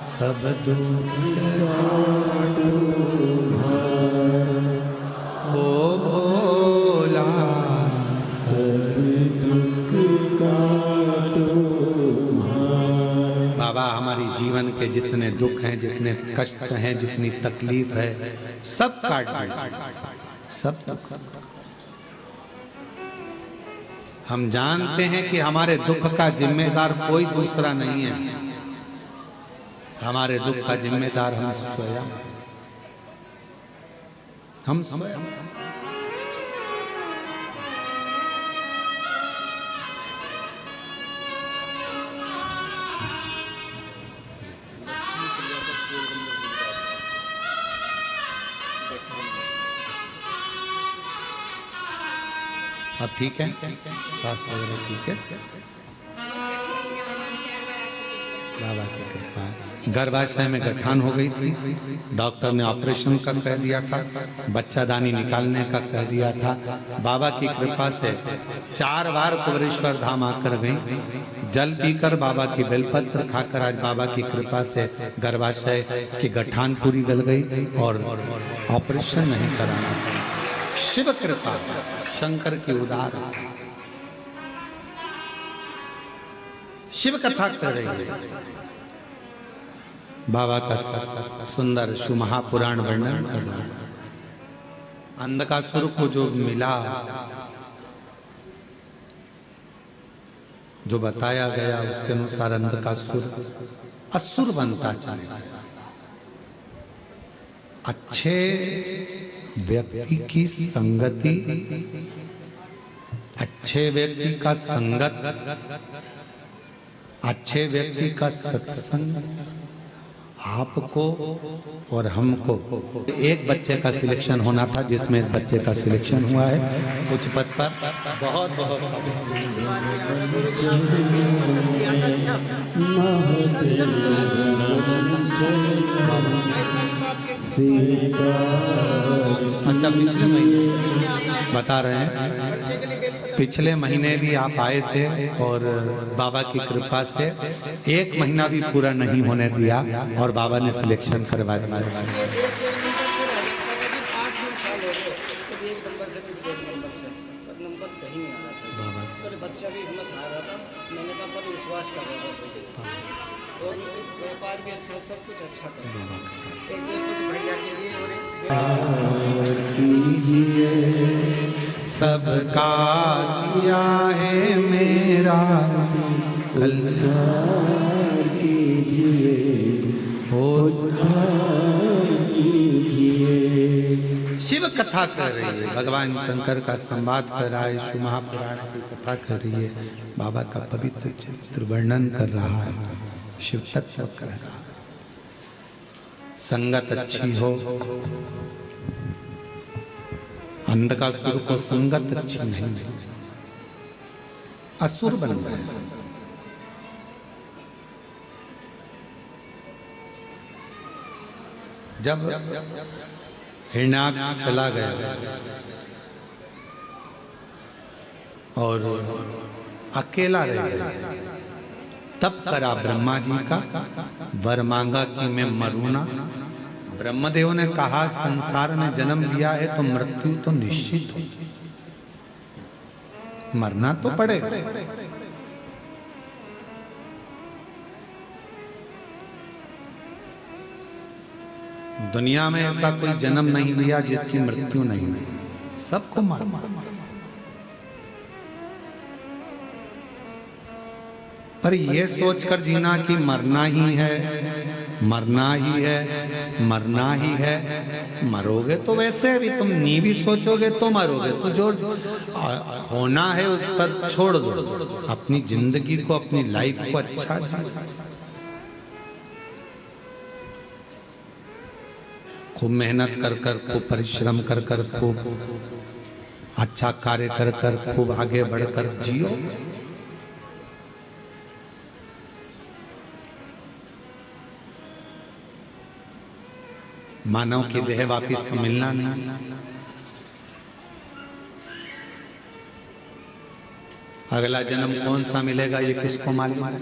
सब दुख ओ भोला सब दुख बाबा हमारी जीवन के जितने दुख हैं, जितने कष्ट हैं, जितनी तकलीफ है, सब काट दो, सब। हम जानते हैं कि हमारे दुख का जिम्मेदार कोई दूसरा नहीं है, हमारे दुख का जिम्मेदार हम स्वयं, हम स्वयं। अब ठीक है, स्वास्थ्य वगैरह ठीक है, बाबा की कृपा। गर्भाशय में गठान हो गई थी, डॉक्टर ने ऑपरेशन का कह दिया था, बच्चादानी निकालने का कह दिया था। बाबा की कृपा से 4 बार कुंवरेश्वर धाम आकर गई, जल पीकर बाबा की बेलपत्र खाकर आज बाबा की कृपा से गर्भाशय की गठान पूरी गल गई और ऑपरेशन नहीं कराना पड़ा। शिव कृपा, शंकर की उदार। शिव कथा कर रही है, बाबा का सुंदर महापुराण वर्णन कर रहा है। अंधकासुर को जो मिला, जो बताया गया उसके अनुसार अंधकासुर असुर बनता चला गया। अच्छे व्यक्ति की संगति, अच्छे व्यक्ति का संगत, अच्छे व्यक्ति का सत्संग आपको और हमको। एक बच्चे का सिलेक्शन होना था जिसमें इस बच्चे का सिलेक्शन हुआ है कुछ पद पर। बहुत बहुत अच्छा। पिछले महीने बता रहे हैं, पिछले महीने भी आप आए थे और बाबा की कृपा से 1 महीना भी पूरा नहीं होने दिया और बाबा ने सिलेक्शन करवा दिया। बच्चा भी हिम्मत हार रहा था, मैंने कहा पर विश्वास कर रहा था और व्यापार भी अच्छा, सब कुछ अच्छा कर रहा था। एक भैया के लिए और कीजिए सबका किया है मेरा कल्याण कीजिए, उद्धार कीजिए। शिव कथा कर रही है, भगवान शंकर का संवाद कर रहा है, शिव महापुराण की कथा कर रही है, बाबा का पवित्र चरित्र वर्णन कर रहा है, शिव तत्व कर रहा है। संगत अच्छी हो, अंधकासुर को संगत अच्छी नहीं, असुर बन गए। जब हिरण्याक्ष चला गया और अकेला रह गया, तब करा ब्रह्मा जी का वर मांगा कि मैं मरूं ना। ब्रह्मदेव ने कहा संसार में जन्म लिया है तो मृत्यु तो निश्चित हो, मरना तो पड़ेगा। दुनिया में ऐसा कोई जन्म नहीं लिया जिसकी मृत्यु नहीं हुई, सबको मरना। पर ये सोचकर जीना कि मरना ही है, मरना ही है, मरना ही है, मरोगे तो वैसे भी तुम नहीं भी सोचोगे तो मरोगे, तो जो होना है उस पर छोड़ दो, अपनी जिंदगी को, अपनी लाइफ को अच्छा जियो। खूब मेहनत कर कर, खूब परिश्रम कर कर, खूब अच्छा कार्य कर कर, खूब आगे बढ़कर जियो। मानव की देह वापिस तो मिलना नहीं, अगला जन्म कौन सा मिलेगा ये किसको मालूम है।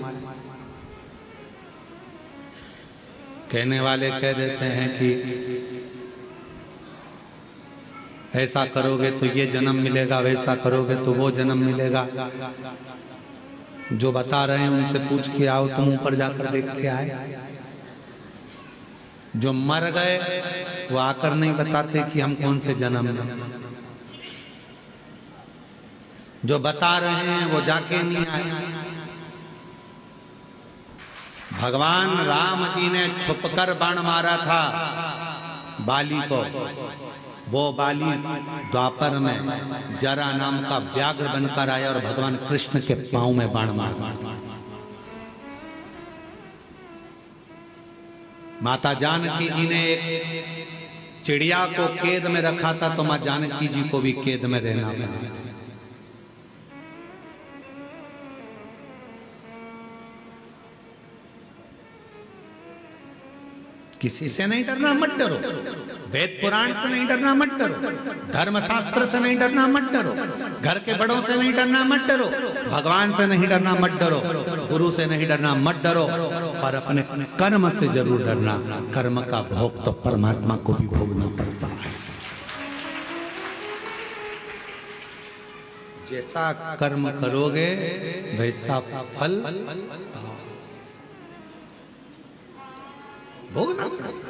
कहने वाले कह देते हैं कि ऐसा करोगे तो ये जन्म मिलेगा, वैसा करोगे तो वो जन्म मिलेगा। जो बता रहे हैं उनसे पूछ के आओ, तुम ऊपर जाकर देख के आए। जो मर गए वो आकर नहीं बताते कि हम कौन से जन्म में। जो बता रहे हैं वो जाके नहीं आए। भगवान राम जी ने छुपकर बाण मारा था बाली को। वो बाली द्वापर में जरा नाम का व्याघ्र बनकर आया और भगवान कृष्ण के पांव में बाण मारा। माता जानकी जी ने एक चिड़िया को कैद में रखा था, तो मां जानकी जी को भी कैद में रहना पड़ा। किसी से नहीं डरना, मत डरो। वेद पुराण से नहीं डरना, मत डरो। धर्म शास्त्र से नहीं डरना, मत डरो। घर के बड़ों से नहीं डरना, मत डरो। भगवान से नहीं डरना, मत डरो। गुरु से नहीं डरना, मत डरो। पर अपने कर्म से जरूर डरना। कर्म का भोग तो परमात्मा को भी भोगना पड़ता है। जैसा कर्म करोगे वैसा फल भोगना पड़ेगा।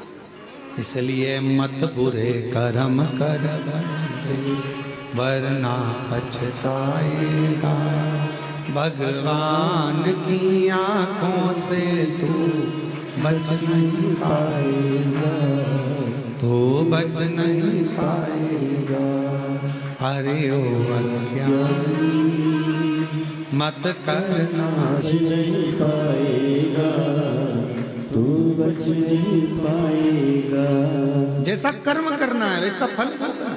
इसलिए मत बुरे कर्म कर वरना पछताएगा। भगवान की आंखों से तू बच नहीं पाएगा, तू बच नहीं पाएगा। अरे ओ अज्ञानी मत करना, बच नहीं पाएगा, तू बच नहीं पाएगा। जैसा कर्म करना है वैसा फल भोगना।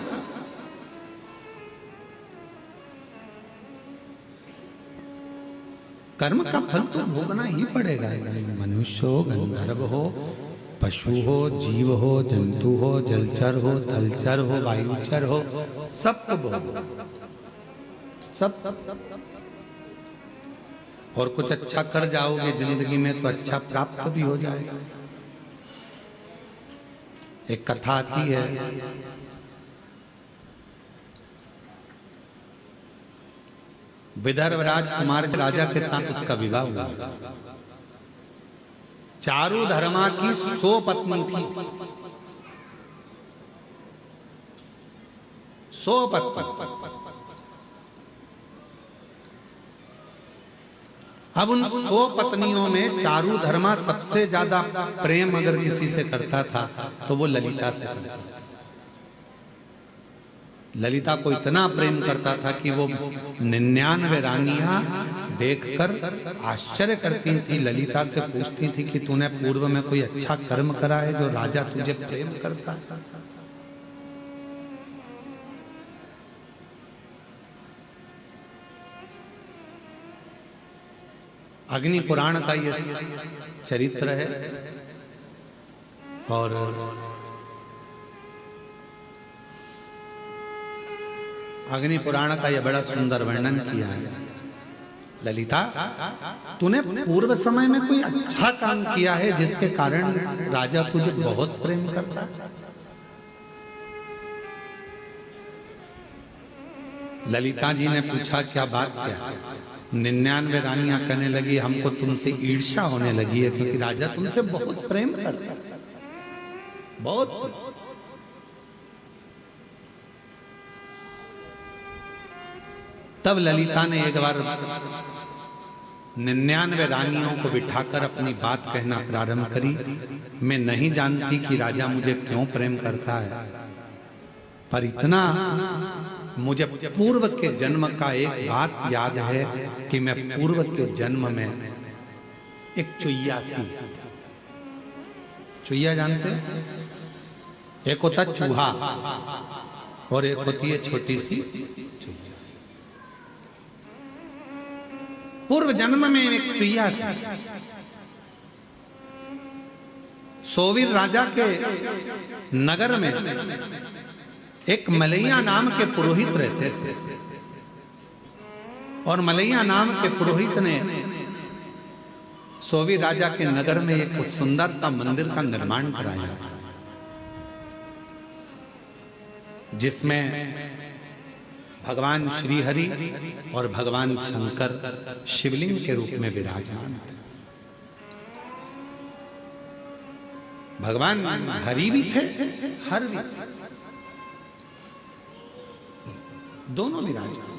कर्म का फल तो भोगना ही पड़ेगा। मनुष्य हो, गंधर्व हो, पशु हो, जीव हो, जंतु हो, जलचर हो, थलचर हो, वायुचर हो, सबको भोगो। सब और कुछ अच्छा कर जाओगे जिंदगी में तो अच्छा प्राप्त भी हो जाएगा। एक कथा आती है, विदर्भ राजकुमार राजा के साथ उसका विवाह हुआ। चारु धर्मा की 100 पत्नी थी, 100 पत्नी। अब उन 100 पत्नियों में चारु धर्मा सबसे ज्यादा प्रेम अगर किसी से करता था तो वो ललिता से करता था। ललिता को इतना प्रेम करता था कि वो 99 रानियां देखकर आश्चर्य करती थी। ललिता से पूछती थी कि तूने पूर्व में कोई अच्छा कर्म करा है जो राजा तुझे प्रेम करता है। अग्नि पुराण का ये चरित्र है और अग्नि पुराण का यह बड़ा सुंदर वर्णन किया है। ललिता, तूने पूर्व समय में कोई अच्छा काम किया है जिसके कारण राजा तुझे बहुत प्रेम करता है? ललिता जी ने पूछा क्या बात क्या है? 99 रानियां कहने लगी हमको तुमसे ईर्ष्या होने लगी है क्योंकि राजा तुमसे बहुत प्रेम करता है, बहुत। तब ललिता ने एक बार 99 रानियों को बिठाकर अपनी बात कहना प्रारंभ करी। मैं नहीं जानती कि राजा मुझे क्यों प्रेम करता है, पर इतना मुझे पूर्व के जन्म का एक बात याद है कि मैं पूर्व के जन्म में एक चुईया थी। चुईया जानते हैं? एक होता चूहा और एक होती है छोटी सी चुईया। पूर्व जन्म में एक चुईया थी। सोवीर राजा के नगर में एक मलैया नाम के पुरोहित रहते थे और मलैया नाम के पुरोहित ने सोवीर राजा के नगर में एक सुंदर सा मंदिर का निर्माण कराया जिसमें भगवान श्री हरि और भगवान शंकर शिवलिंग के रूप में विराजमान थे। भगवान हरि भी थे, हर भी थे, दोनों विराजमान।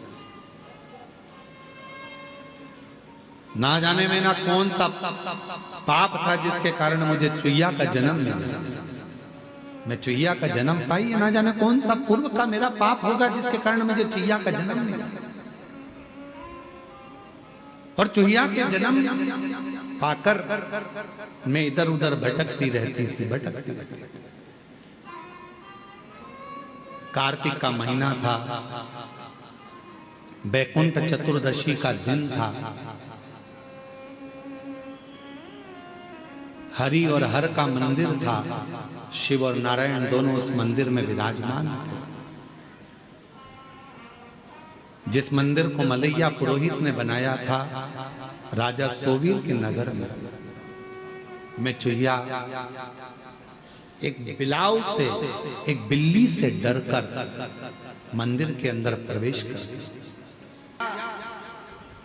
ना जाने में ना कौन सा पाप था जिसके कारण मुझे चुईया का जन्म मिला। मैं चुईया का जन्म पाई, ना जाने कौन सा पूर्व का मेरा पाप होगा जिसके कारण मुझे चुईया का जन्म मिला। और चुईया के जन्म पाकर मैं इधर उधर भटकती रहती थी, भटकती रहती थी। कार्तिक का महीना था, बैकुंठ चतुर्दशी का दिन था। हरि और हर का मंदिर था। शिव और नारायण दोनों उस मंदिर में विराजमान थे। जिस मंदिर को मलैया पुरोहित ने बनाया था राजा सोवीर के नगर में, मैं चुईया एक बिलाव से, एक बिल्ली से डरकर मंदिर के अंदर प्रवेश कर गया।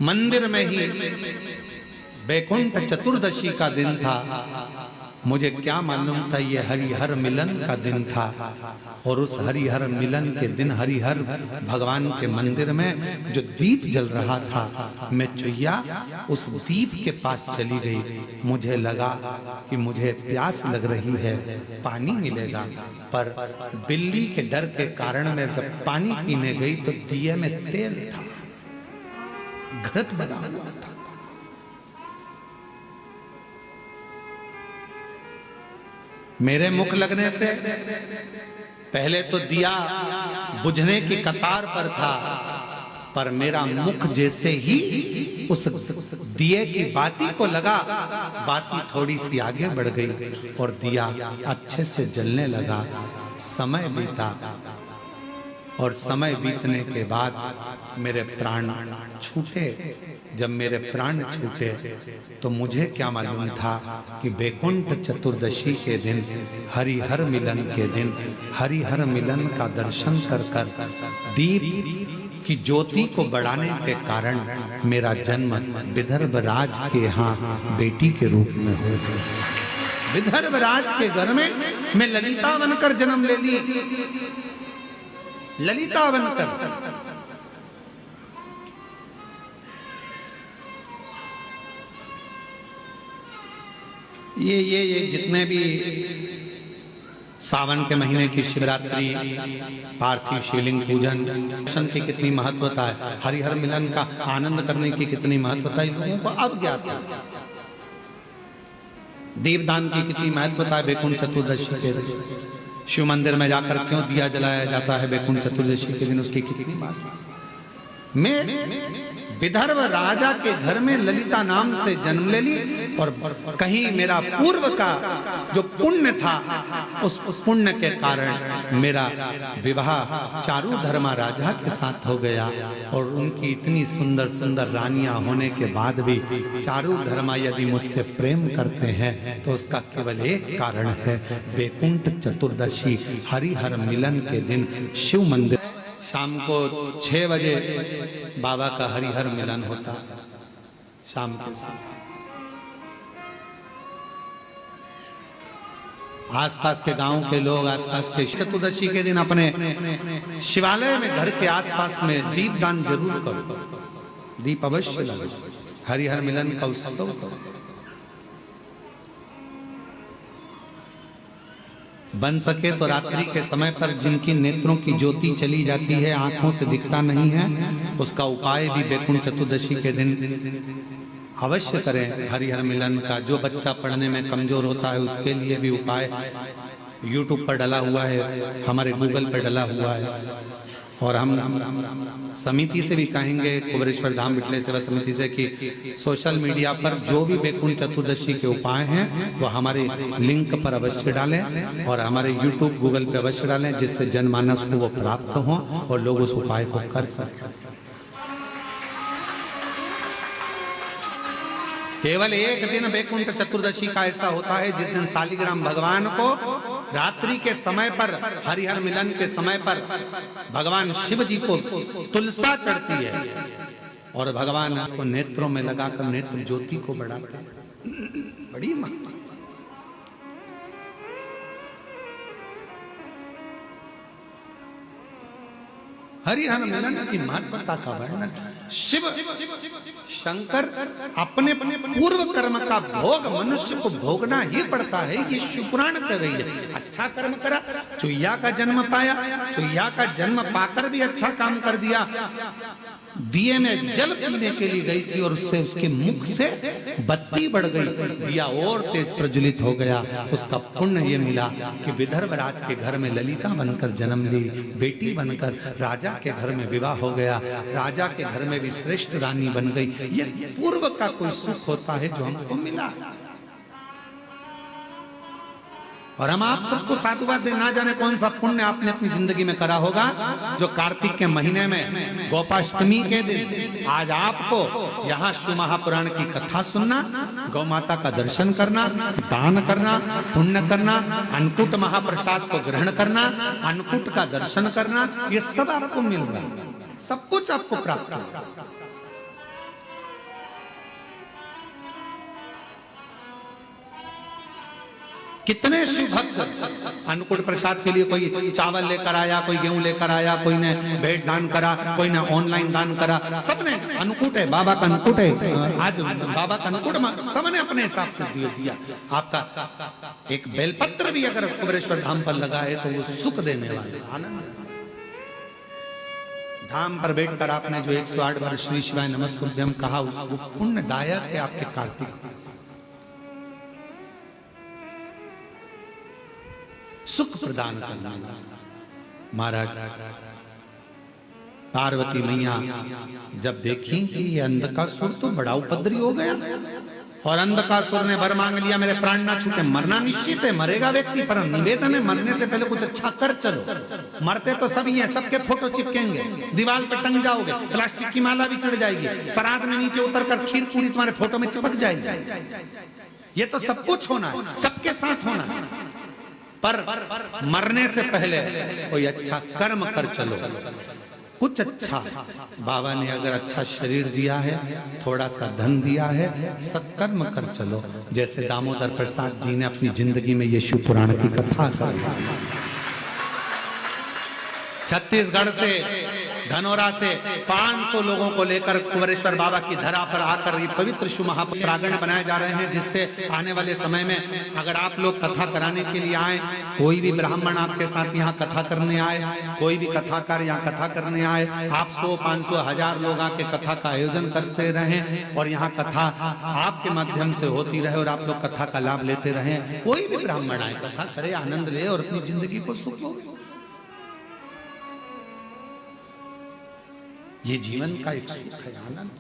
मंदिर में ही बैकुंठ चतुर्दशी का दिन था। मुझे क्या मालूम था ये हरिहर मिलन का दिन था। और उस हरिहर मिलन के दिन हरिहर भगवान के मंदिर में जो दीप जल रहा था, मैं चुईया उस दीप के पास चली गई। मुझे लगा कि मुझे प्यास लग रही है, पानी मिलेगा, पर बिल्ली के डर के कारण मैं जब पानी पीने गई तो दिए में तेल था, घृत बना हुआ था। मेरे मुख लगने से पहले तो दिया बुझने की कतार पर था, पर मेरा मुख जैसे ही उस दिए की बाती को लगा, बाती थोड़ी सी आगे बढ़ गई और दिया अच्छे से जलने लगा। समय बीता और समय बीतने के बाद मेरे प्राण छूटे। जब मेरे प्राण छूटे तो मुझे क्या मालूम था कि बैकुंठ चतुर्दशी के दिन, हरिहर मिलन के दिन, हरिहर मिलन का दर्शन कर कर दीप की ज्योति को बढ़ाने के कारण मेरा जन्म विदर्भ राज के यहाँ बेटी के रूप में हो गया। विदर्भ राज के घर में मैं ललिता बनकर जन्म ले ली, ललिता बनकर। ये जितने भी सावन के महीने की शिवरात्रि, पार्थिव शिवलिंग पूजन, दर्शन की कितनी महत्वता है, हरिहर मिलन का आनंद करने की कितनी महत्वता है, लोगों को अब ज्ञात है। दीपदान की कितनी महत्वता है बैकुंठ चतुर्दशी के दिन। शिव मंदिर में जाकर क्यों दिया जलाया जाता है बैकुंठ चतुर्दशी के दिन, उसकी कितनी बात। मैं विदर्भ राजा के घर में ललिता नाम से जन्म ले ली और कहीं मेरा पूर्व का जो पुण्य था, उस पुण्य के कारण मेरा विवाह चारू धर्मा राजा के साथ हो गया। और उनकी इतनी सुंदर सुंदर रानियां होने के बाद भी चारू धर्मा यदि मुझसे प्रेम करते हैं तो उसका केवल एक कारण है, बैकुंठ चतुर्दशी हरिहर मिलन के दिन शिव मंदिर शाम को 6 बजे बाबा का हरिहर मिलन होता शाम के समय। आसपास के गांव के लोग, आसपास के चतुर्दशी के दिन अपने शिवालय में घर के आसपास में दीपदान जरूर करो, दीप अवश्य लगाओ, हरिहर मिलन का उत्सव करो। बन सके तो रात्रि के समय पर जिनकी नेत्रों की ज्योति चली जाती है, आंखों से दिखता नहीं है, उसका उपाय भी वैकुंठ चतुर्दशी के दिन अवश्य करें हरिहर मिलन का। जो बच्चा पढ़ने में कमजोर होता है उसके लिए भी उपाय YouTube पर डला हुआ है, हमारे गूगल पर डला हुआ है। और हम समिति से भी कहेंगे, कुबेरेश्वर धाम विठले सेवा समिति से, कि सोशल मीडिया पर जो भी वैकुंठ चतुर्दशी के उपाय हैं वो हमारे लिंक पर अवश्य डालें और हमारे YouTube गूगल पे अवश्य डालें, जिससे जनमानस को वो प्राप्त हो और लोग उस उपाय को कर सकें। केवल एक दिन वैकुंठ चतुर्दशी का ऐसा होता है जिस दिन शालिग्राम भगवान को रात्रि के समय पर, हरिहर मिलन के समय पर भगवान शिव जी को तुलसा चढ़ती है और भगवान को नेत्रों में लगाकर नेत्र ज्योति को बढ़ाते हैं। बड़ी महत्ता। हरिहर मिलन की महत्वता का वर्णन शिव शंकर अपने पूर्व कर्म का भोग मनुष्य को भोगना ही पड़ता है। ये शिवपुराण कर रही है। अच्छा कर्म करा, चुईया का जन्म पाया, चुईया का जन्म पाकर भी अच्छा काम कर दिया। दिए में जल पीने के लिए गई थी और उससे उसके मुख से बत्ती बढ़ गई, दिया और तेज प्रज्वलित हो गया। उसका पुण्य ये मिला कि विदर्भ राज के घर में ललिता बनकर जन्म ली, बेटी बनकर राजा के घर में विवाह हो गया, राजा के घर में भी श्रेष्ठ रानी बन गई। ये पूर्व का कोई सुख होता है जो हमको मिला। और हम आप सबको साधुवाद दे, ना जाने कौन सा पुण्य आपने अपनी जिंदगी में करा होगा जो कार्तिक के महीने में गोपाष्टमी के दिन आज आपको यहाँ शिव महापुराण की कथा सुनना, गौ माता का दर्शन करना, दान करना, पुण्य करना, अन्नकूट महाप्रसाद को ग्रहण करना, अन्नकूट का दर्शन करना, ये सब आपको मिल रहा है, सब कुछ आपको प्राप्त होगा। कितने शिव भक्त अन्नकूट प्रसाद के लिए कोई चावल लेकर आया, कोई गेहूं लेकर आया, कोई ने भेंट दान करा, कोई ने ऑनलाइन दान करा, सबने अन्नकूट है, बाबा का अन्नकूट है, आज बाबा का अन्नकूट, सबने अपने हिसाब से दिया। आपका एक बेलपत्र भी अगर कुबेरेश्वर धाम पर लगा है तो वो सुख देने वाले आनंद। धाम पर बैठकर आपने जो 108 बार श्री शिवाय नमस्तुभ्यम कहा, उसको पुण्यदायक है आपके कार्तिक, सुख प्रदान करना। महाराज पार्वती मैया जब देखी कि ये अंधकासुर तो बड़ा उपद्रवी हो गया और अंधकासुर ने वर मांग लिया, मेरे प्राण ना छूटे, मरना निश्चित है, मरेगा व्यक्ति, पर निवेदन है मरने से पहले कुछ अच्छा कर चलो। मरते तो सभी हैं, सबके फोटो चिपकेंगे, दीवार पे टंग जाओगे, प्लास्टिक की माला भी चढ़ जाएगी, श्राद्ध में नीचे उतरकर खीर पूरी तुम्हारे फोटो में चिपक जाएगी। ये तो सब कुछ होना है, सबके साथ होना है, पर मरने से पहले कोई अच्छा कर्म कर चलो, कुछ अच्छा। बाबा ने अगर अच्छा शरीर दिया है, थोड़ा सा धन दिया है, सत्कर्म कर चलो। जैसे दामोदर प्रसाद जी ने अपनी जिंदगी में ये शिव पुराण की कथा कर, छत्तीसगढ़ से धनौरा से 500 लोगों को लेकर कुबेरेश्वर बाबा की धरा पर आकर ये पवित्र शिव महाप्रांगण बनाए जा रहे हैं, जिससे आने वाले समय में अगर आप लोग कथा कराने के लिए आए, कोई भी ब्राह्मण आपके साथ यहाँ कथा करने आए, कोई भी कथाकार यहाँ कथा करने आए, आप 100, 500, 1000 लोग आके कथा का आयोजन करते रहें और यहाँ कथा आपके माध्यम से होती रहे और आप लोग कथा का लाभ लेते रहें। कोई भी ब्राह्मण आए, कथा करे, आनंद ले और अपनी जिंदगी को सुख हो। ये जीवन का एक सुख है, आनंद,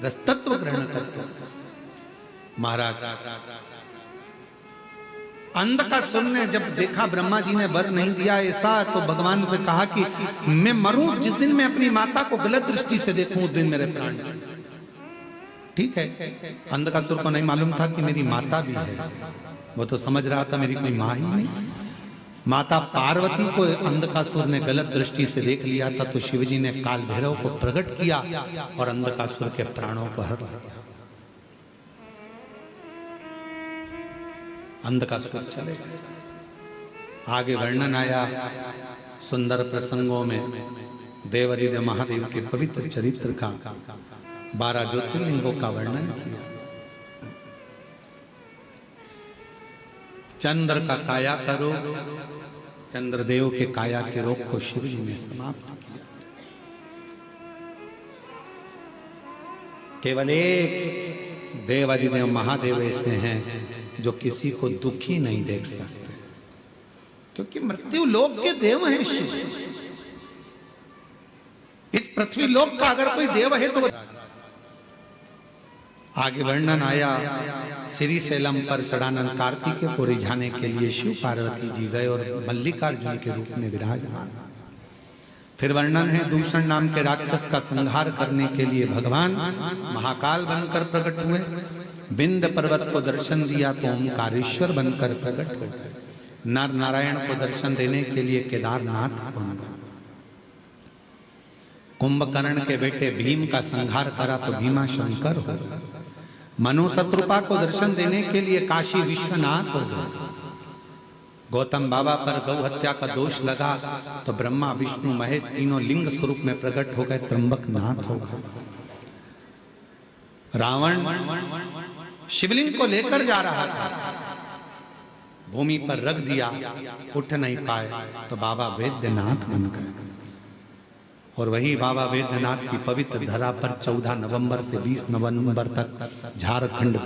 रसतत्व ग्रहण करते। महाराज अंधकासुर ने जब देखा ब्रह्मा जी ने वर नहीं दिया ऐसा, तो भगवान से कहा कि मैं मरूं, जिस दिन मैं अपनी माता को गलत दृष्टि से देखूं उस दिन मेरे प्राण। ठीक है, अंधकासुर को नहीं मालूम था कि मेरी माता भी है, वो तो समझ रहा था मेरी कोई माँ ही नहीं। माता पार्वती को अंधकासुर ने गलत दृष्टि से देख लिया था, तो शिवजी ने काल भैरव को प्रकट किया और अंधकासुर के प्राणों को हर लिया। अंधकासुर चले गए। आगे वर्णन आया सुंदर प्रसंगों में देवादिदेव महादेव के पवित्र चरित्र का, 12 ज्योतिर्लिंगों का वर्णन किया। चंद्र का काया का रोग, चंद्रदेव के काया के रोग को शिव जी ने समाप्त किया। केवल एक देवादिदेव महादेव ऐसे हैं जो किसी को दुखी नहीं देख सकते, क्योंकि मृत्यु लोक के देव हैं शिव। इस पृथ्वी लोक का अगर कोई देव है तो आगे वर्णन आया श्री सैलम पर षडानंद कार्तिकेय को रिझाने के लिए शिव पार्वती जी गए और मल्लिकार्जुन के रूप में विराजमान। फिर वर्णन है दूषण नाम के राक्षस का संहार करने के लिए भगवान महाकाल बनकर प्रकट हुए। बिंद पर्वत को दर्शन दिया तो ओंकारेश्वर बनकर प्रकट हो गए। नर नारायण को दर्शन देने के लिए केदारनाथ बन गए। कुंभकर्ण के बेटे भीम का संहार करा तो भीमा शंकर हो गए। मनु शत्रुपा को दर्शन देने के लिए काशी विश्वनाथ हो गए। गौतम बाबा पर गौ हत्या का दोष लगा तो ब्रह्मा विष्णु महेश तीनों लिंग स्वरूप में प्रकट हो गए, त्र्यंबकनाथ हो गए। रावण शिवलिंग को लेकर जा रहा था, भूमि पर रख दिया, उठ नहीं पाए तो बाबा वैद्यनाथ बन गए। और वही बाबा वैद्यनाथ की पवित्र धरा पर 14 नवंबर से 20 नवंबर तक झारखंड